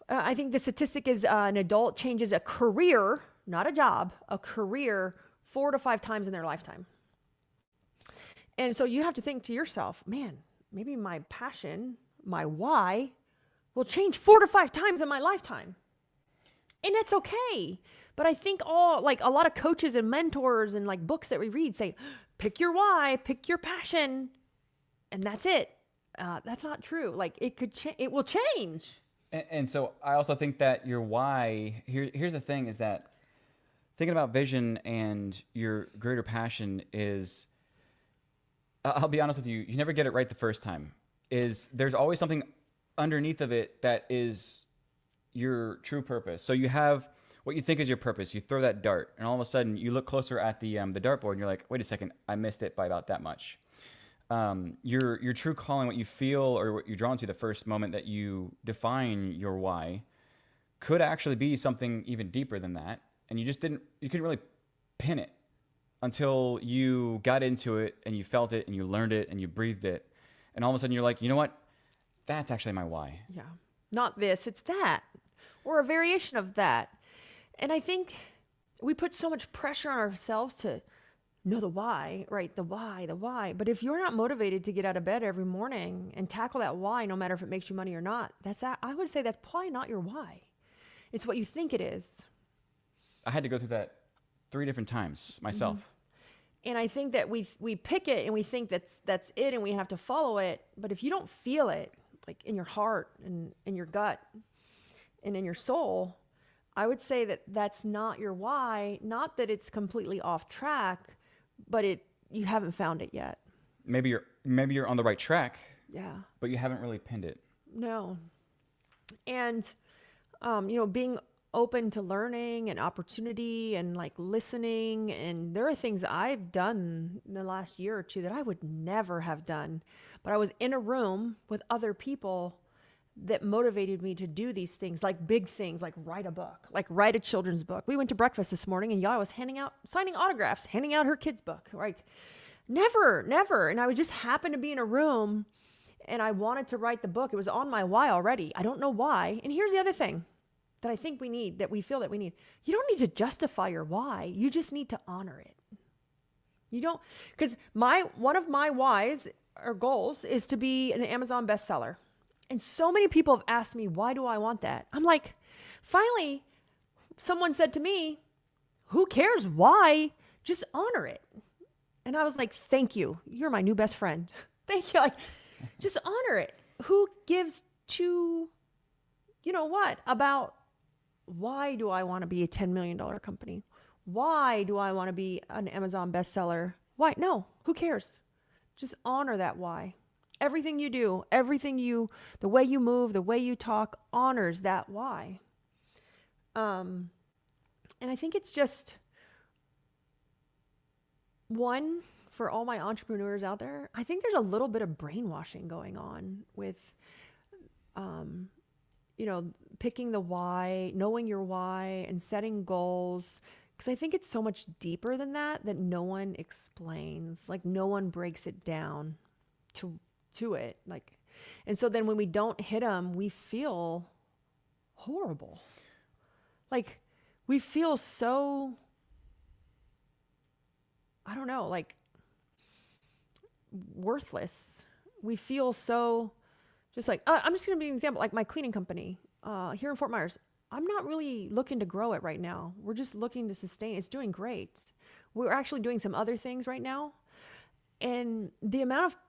[SPEAKER 1] I think the statistic is an adult changes a career, not a job, a career 4 to 5 times in their lifetime. And so you have to think to yourself, man, maybe my passion, my why, will change 4 to 5 times in my lifetime. And it's okay. But I think a lot of coaches and mentors and like books that we read say, pick your why, pick your passion, and that's it. That's not true. Like, it will change.
[SPEAKER 2] And so I also think that your why, here's the thing, is that thinking about vision and your greater passion is, I'll be honest with you, you never get it right the first time. There's always something underneath of it that is your true purpose. So you have what you think is your purpose. You throw that dart, and all of a sudden you look closer at the dartboard, and you're like, wait a second, I missed it by about that much. Your true calling, what you feel or what you're drawn to the first moment that you define your why, could actually be something even deeper than that. And you couldn't really pin it until you got into it and you felt it and you learned it and you breathed it. And all of a sudden you're like, you know what? That's actually my why.
[SPEAKER 1] Yeah. Not this, it's that, or a variation of that. And I think we put so much pressure on ourselves to know the why, right? The why. But if you're not motivated to get out of bed every morning and tackle that why, no matter if it makes you money or not, I would say that's probably not your why. It's what you think it is.
[SPEAKER 2] I had to go through that 3 different times myself.
[SPEAKER 1] Mm-hmm. And I think that we pick it and we think that's it and we have to follow it. But if you don't feel it, like in your heart and in your gut and in your soul, I would say that that's not your why. Not that it's completely off track, but you haven't found it yet.
[SPEAKER 2] Maybe you're on the right track.
[SPEAKER 1] Yeah.
[SPEAKER 2] But you haven't really pinned it.
[SPEAKER 1] No. And being open to learning and opportunity and like listening, and there are things I've done in the last year or 2 that I would never have done, but I was in a room with other people that motivated me to do these things, like big things, like write a book, like write a children's book. We went to breakfast this morning and Yaya was signing autographs, handing out her kid's book. Like, never. And I would just happen to be in a room and I wanted to write the book. It was on my why already. I don't know why. And here's the other thing that I think we need, that we feel that we need. You don't need to justify your why. You just need to honor it. You don't, because one of my whys or goals is to be an Amazon bestseller. And so many people have asked me, why do I want that? I'm like, finally, someone said to me, who cares why just honor it. And I was like, thank you. You're my new best friend. Thank you. Like, just honor it. Who gives two, you know what, about why do I want to be a $10 million company? Why do I want to be an Amazon bestseller? Why? No, who cares? Just honor that why. Everything you do, the way you move, the way you talk honors that why. And I think it's just one for all my entrepreneurs out there. I think there's a little bit of brainwashing going on with, picking the why, knowing your why, and setting goals. Because I think it's so much deeper than that no one explains. Like, no one breaks it down to it. Like, and so then when we don't hit them, we feel horrible. Like, we feel so, I don't know, like worthless. We feel so just like, I'm just going to be an example, like my cleaning company here in Fort Myers. I'm not really looking to grow it right now. We're just looking to sustain. It's doing great. We're actually doing some other things right now. And the amount of,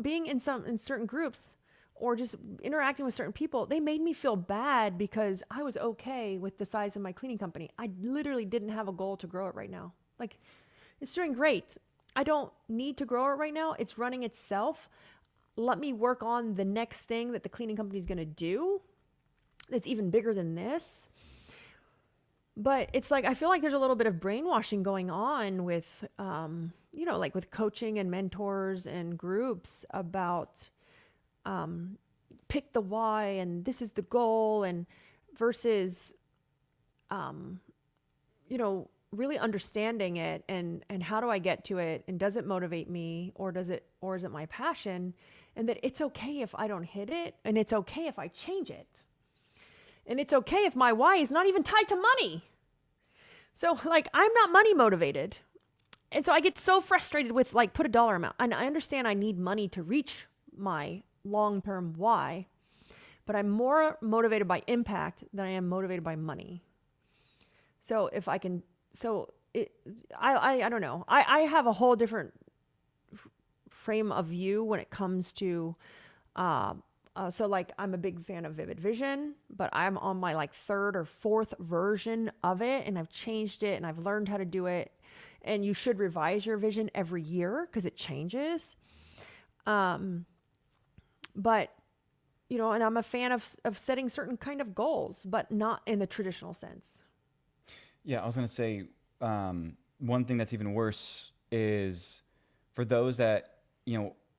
[SPEAKER 1] being in certain groups or just interacting with certain people, they made me feel bad because I was okay with the size of my cleaning company. I literally didn't have a goal to grow it right now. Like, it's doing great. I don't need to grow it right now. It's running itself. Let me work on the next thing that the cleaning company is going to do that's even bigger than this. But it's like, I feel like there's a little bit of brainwashing going on with, like with coaching and mentors and groups about pick the why and this is the goal, and versus, really understanding it and how do I get to it, and does it motivate me, or is it my passion, and that it's okay if I don't hit it, and it's okay if I change it. And it's okay if my why is not even tied to money. So like, I'm not money motivated. And so I get so frustrated with like, put a dollar amount. And I understand I need money to reach my long-term why, but I'm more motivated by impact than I am motivated by money. So if I can, I don't know. I have a whole different frame of view when it comes to, so like, I'm a big fan of Vivid Vision, but I'm on my like third or fourth version of it, and I've changed it and I've learned how to do it. And you should revise your vision every year because it changes. But, and I'm a fan of setting certain kind of goals, but not in the traditional sense.
[SPEAKER 2] Yeah, I was going to say, one thing that's even worse is for those that,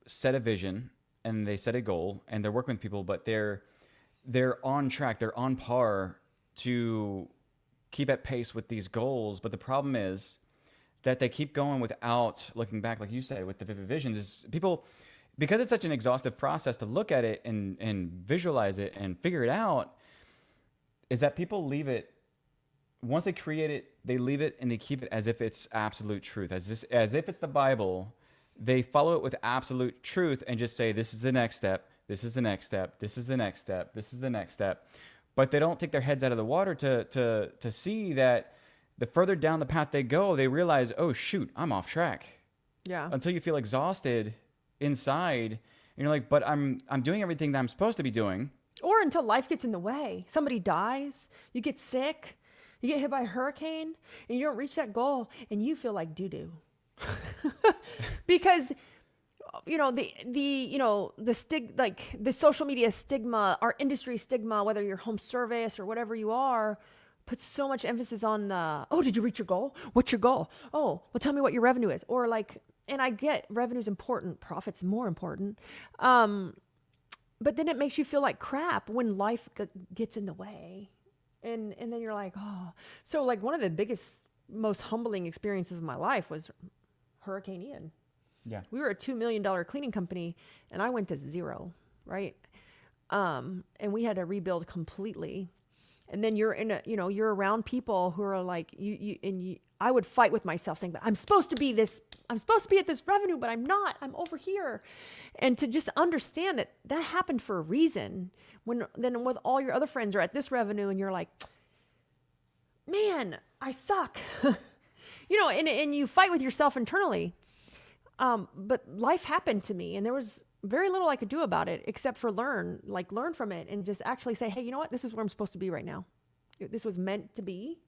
[SPEAKER 2] set a vision and they set a goal and they're working with people, but they're on track, they're on par to keep at pace with these goals. But the problem is that they keep going without looking back, like you said, with the Vivid Visions. Is people, because it's such an exhaustive process to look at it and visualize it and figure it out, is that people leave it, once they create it, they leave it and they keep it as if it's absolute truth, as if it's the Bible. They follow it with absolute truth and just say, this is the next step, this is the next step, this is the next step, this is the next step. But they don't take their heads out of the water to see that the further down the path they go, they realize, oh shoot, I'm off track.
[SPEAKER 1] Yeah.
[SPEAKER 2] Until you feel exhausted inside, and you're like, but I'm doing everything that I'm supposed to be doing.
[SPEAKER 1] Or until life gets in the way. Somebody dies, you get sick, you get hit by a hurricane, and you don't reach that goal, and you feel like doo-doo. Because the social media stigma, our industry stigma, whether you're home service or whatever you are, puts so much emphasis on oh, did you reach your goal? What's your goal? Oh, well, tell me what your revenue is. Or like, and I get revenue's important, profit's more important, but then it makes you feel like crap when life gets in the way, and then you're like, oh. So like, one of the biggest, most humbling experiences of my life was Hurricane Ian.
[SPEAKER 2] Yeah.
[SPEAKER 1] We were a $2 million cleaning company, and I went to zero, right? And we had to rebuild completely. And then you're you're around people who are like, I would fight with myself saying, but I'm supposed to be at this revenue, but I'm not, I'm over here. And to just understand that happened for a reason, then with all your other friends are at this revenue and you're like, man, I suck. and you fight with yourself internally. But life happened to me and there was very little I could do about it except for learn from it and just actually say, hey, you know what? This is where I'm supposed to be right now. This was meant to be.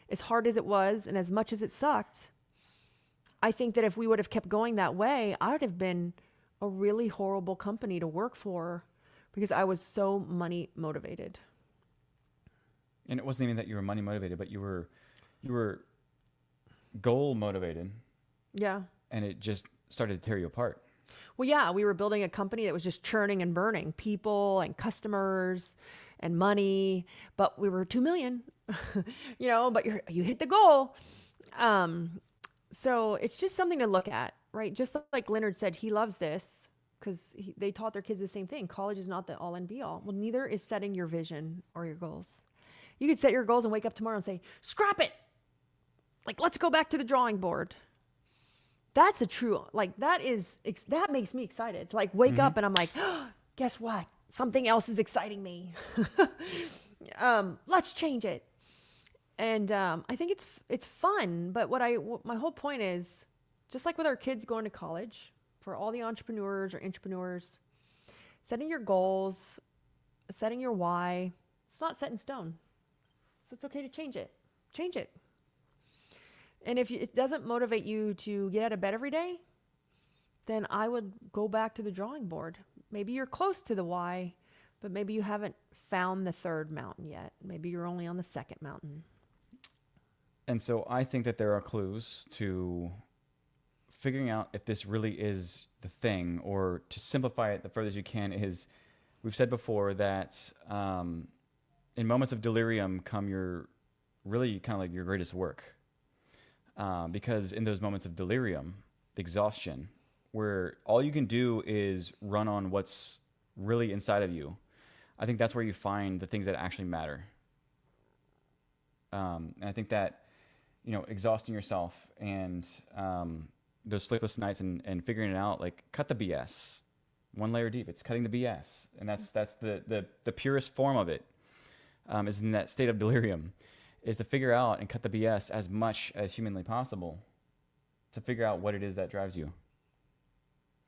[SPEAKER 1] As hard as it was and as much as it sucked, I think that if we would have kept going that way, I would have been a really horrible company to work for because I was so money motivated.
[SPEAKER 2] And it wasn't even that you were money motivated, but you were goal motivated.
[SPEAKER 1] Yeah.
[SPEAKER 2] And it just started to tear you apart.
[SPEAKER 1] Well, yeah, we were building a company that was just churning and burning people and customers and money, but we were 2 million, but you hit the goal. So it's just something to look at, right? Just like Leonard said, he loves this because they taught their kids the same thing. College is not the all and be all. Well, neither is setting your vision or your goals. You could set your goals and wake up tomorrow and say, scrap it. Let's go back to the drawing board. That's a true, that makes me excited to wake up and I'm like, oh, guess what? Something else is exciting me. Let's change it. And I think it's fun. But my whole point is, just like with our kids going to college, for all the entrepreneurs, setting your goals, setting your why, it's not set in stone. So it's okay to change it. Change it. And if it doesn't motivate you to get out of bed every day, then I would go back to the drawing board. Maybe you're close to the why, but maybe you haven't found the third mountain yet. Maybe you're only on the second mountain.
[SPEAKER 2] And so I think that there are clues to figuring out if this really is the thing, or to simplify it the furthest you can is, we've said before that in moments of delirium come your really kind of like your greatest work. Because in those moments of delirium, exhaustion, where all you can do is run on what's really inside of you, I think that's where you find the things that actually matter. And I think that, exhausting yourself and those sleepless nights and figuring it out, cut the BS. One layer deep, it's cutting the BS. And that's the purest form of it, is in that state of delirium. Is to figure out and cut the BS as much as humanly possible to figure out what it is that drives you.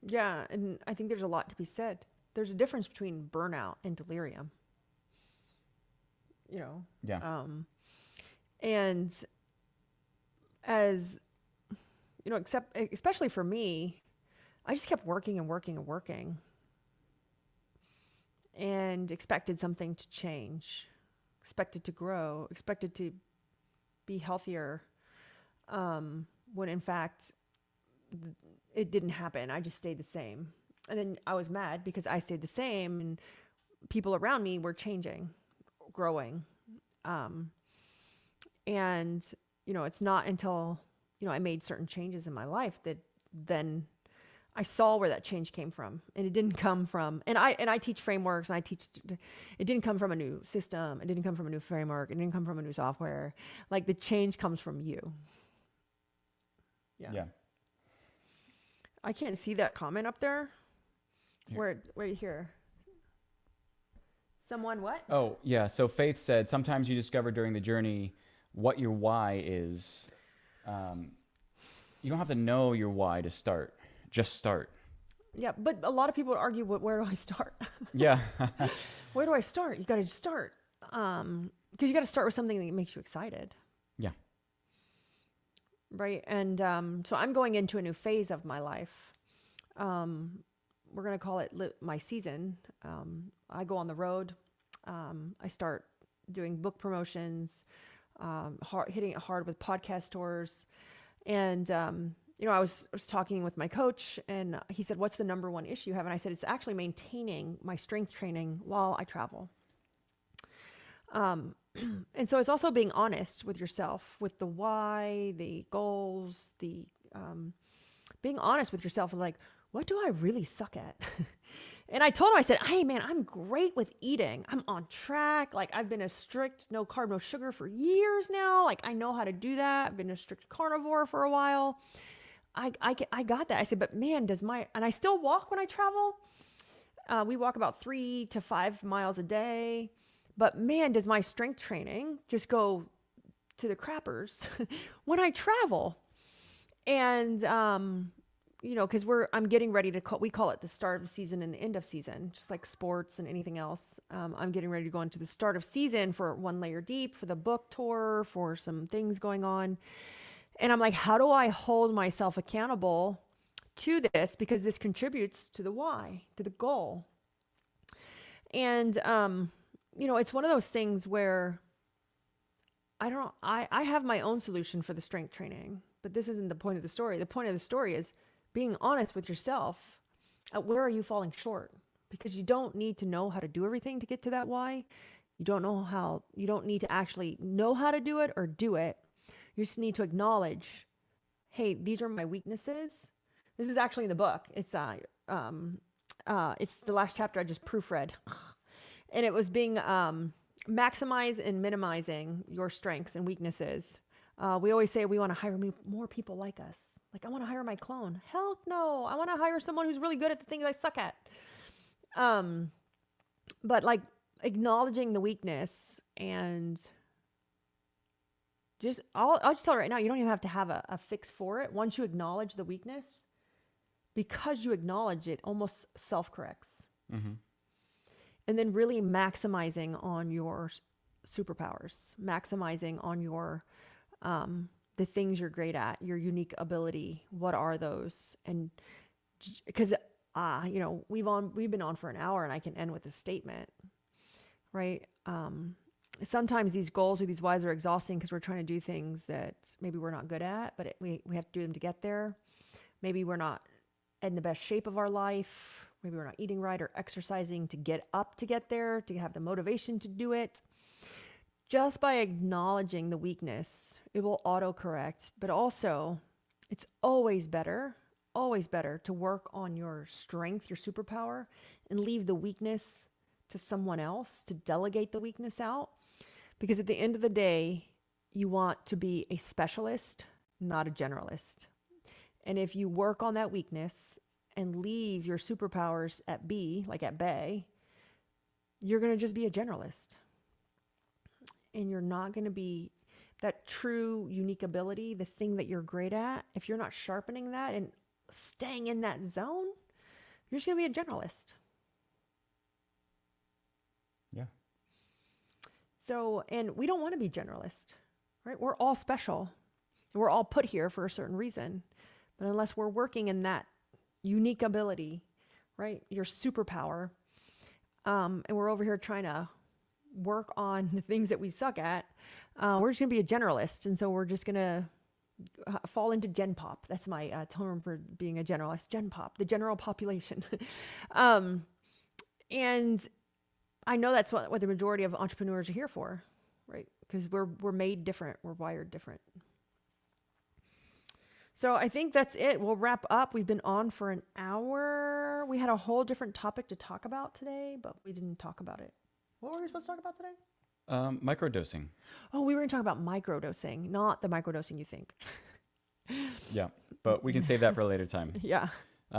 [SPEAKER 1] Yeah, and I think there's a lot to be said. There's a difference between burnout and delirium.
[SPEAKER 2] Yeah.
[SPEAKER 1] And as, especially for me, I just kept working and working and working and expected something to change. Expected to grow, expected to be healthier, when in fact it didn't happen. I just stayed the same. And then I was mad because I stayed the same and people around me were changing, growing. And, it's not until, I made certain changes in my life that then I saw where that change came from, and it didn't come from, and I teach frameworks, and it didn't come from a new system. It didn't come from a new framework. It didn't come from a new software. The change comes from you. Yeah. I can't see that comment up there. Where you hear? Someone what?
[SPEAKER 2] Oh, yeah. So Faith said, sometimes you discover during the journey what your why is. You don't have to know your why to start. Just start.
[SPEAKER 1] Yeah, but a lot of people would argue, where do I start?
[SPEAKER 2] Yeah.
[SPEAKER 1] Where do I start? You got to start. Because you got to start with something that makes you excited.
[SPEAKER 2] Yeah.
[SPEAKER 1] Right. And so I'm going into a new phase of my life. We're going to call it my season. I go on the road. I start doing book promotions, hitting it hard with podcast tours. And, I was talking with my coach, and he said, what's the number one issue you have? And I said, it's actually maintaining my strength training while I travel. And so it's also being honest with yourself, with the why, the goals, being honest with yourself and what do I really suck at? And I told him, I said, hey man, I'm great with eating. I'm on track. I've been a strict no carb, no sugar for years now. I know how to do that. I've been a strict carnivore for a while. I got that. I said, but man, and I still walk when I travel. We walk about 3 to 5 miles a day, but man, does my strength training just go to the crappers when I travel. And, because I'm getting ready to we call it the start of the season and the end of season, just like sports and anything else. I'm getting ready to go into the start of season for One Layer Deep, for the book tour, for some things going on. And I'm like, how do I hold myself accountable to this? Because this contributes to the why, to the goal. And, it's one of those things where I have my own solution for the strength training, but this isn't the point of the story. The point of the story is being honest with yourself. Where are you falling short? Because you don't need to know how to do everything to get to that why. You don't need to actually know how to do it or do it. You just need to acknowledge, hey, these are my weaknesses. This is actually in the book. It's the last chapter I just proofread. And it was being maximize and minimizing your strengths and weaknesses. We always say we want to hire more people like us. Like, I want to hire my clone. Hell no. I want to hire someone who's really good at the things I suck at. But like acknowledging the weakness and I'll just tell you right now, you don't even have to have a fix for it. Once you acknowledge the weakness, because you acknowledge it, almost self-corrects.
[SPEAKER 2] Mm-hmm.
[SPEAKER 1] And then really maximizing on your superpowers, maximizing on your the things you're great at, your unique ability. What are those? And because we've been on for an hour, and I can end with a statement, right? Sometimes these goals or these whys are exhausting because we're trying to do things that maybe we're not good at, but we have to do them to get there. Maybe we're not in the best shape of our life. Maybe we're not eating right or exercising to get up to get there, to have the motivation to do it. Just by acknowledging the weakness, it will autocorrect. But also, it's always better to work on your strength, your superpower, and leave the weakness to someone else, to delegate the weakness out. Because at the end of the day, you want to be a specialist, not a generalist. And if you work on that weakness and leave your superpowers at B, like at bay, you're going to just be a generalist. And you're not going to be that true unique ability, the thing that you're great at. If you're not sharpening that and staying in that zone, you're just going to be a generalist.
[SPEAKER 2] Yeah.
[SPEAKER 1] So, and we don't want to be generalist, right? We're all special. We're all put here for a certain reason. But unless we're working in that unique ability, right? Your superpower, and we're over here trying to work on the things that we suck at, we're just going to be a generalist. And so we're just going to fall into Gen Pop. That's my term for being a generalist. Gen Pop, the general population. And I know that's what the majority of entrepreneurs are here for, right? Because we're made different. We're wired different. So I think that's it. We'll wrap up. We've been on for an hour. We had a whole different topic to talk about today, but we didn't talk about it. What were we supposed to talk about today?
[SPEAKER 2] Microdosing.
[SPEAKER 1] Oh, we were going to talk about microdosing, not the microdosing you think.
[SPEAKER 2] Yeah, but we can save that for a later time.
[SPEAKER 1] Yeah.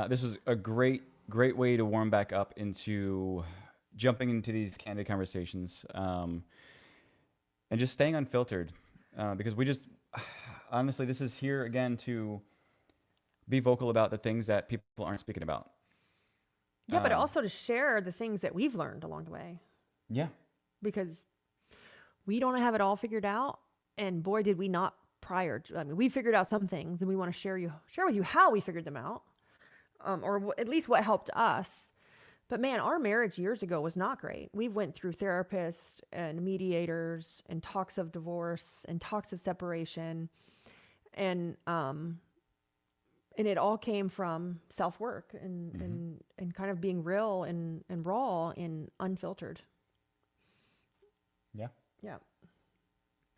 [SPEAKER 2] This was a great way to warm back up into jumping into these candid conversations, and just staying unfiltered, because we just, honestly, this is here again to be vocal about the things that people aren't speaking about.
[SPEAKER 1] Yeah, but also to share the things that we've learned along the way.
[SPEAKER 2] Yeah.
[SPEAKER 1] Because we don't have it all figured out. And boy, did we not we figured out some things, and we want to share with you how we figured them out, or at least what helped us. But man, our marriage years ago was not great. We went through therapists and mediators and talks of divorce and talks of separation. And it all came from self-work and kind of being real and raw and unfiltered.
[SPEAKER 2] Yeah.
[SPEAKER 1] Yeah.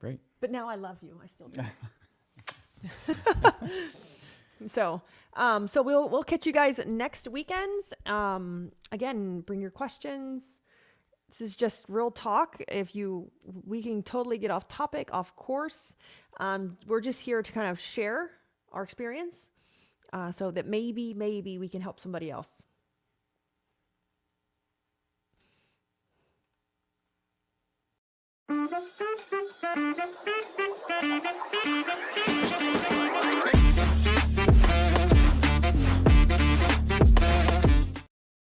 [SPEAKER 2] Great.
[SPEAKER 1] But now I love you. I still do. So we'll catch you guys next weekend. Again, bring your questions. This is just real talk. We can totally get off topic, off course. We're just here to kind of share our experience, so that maybe we can help somebody else.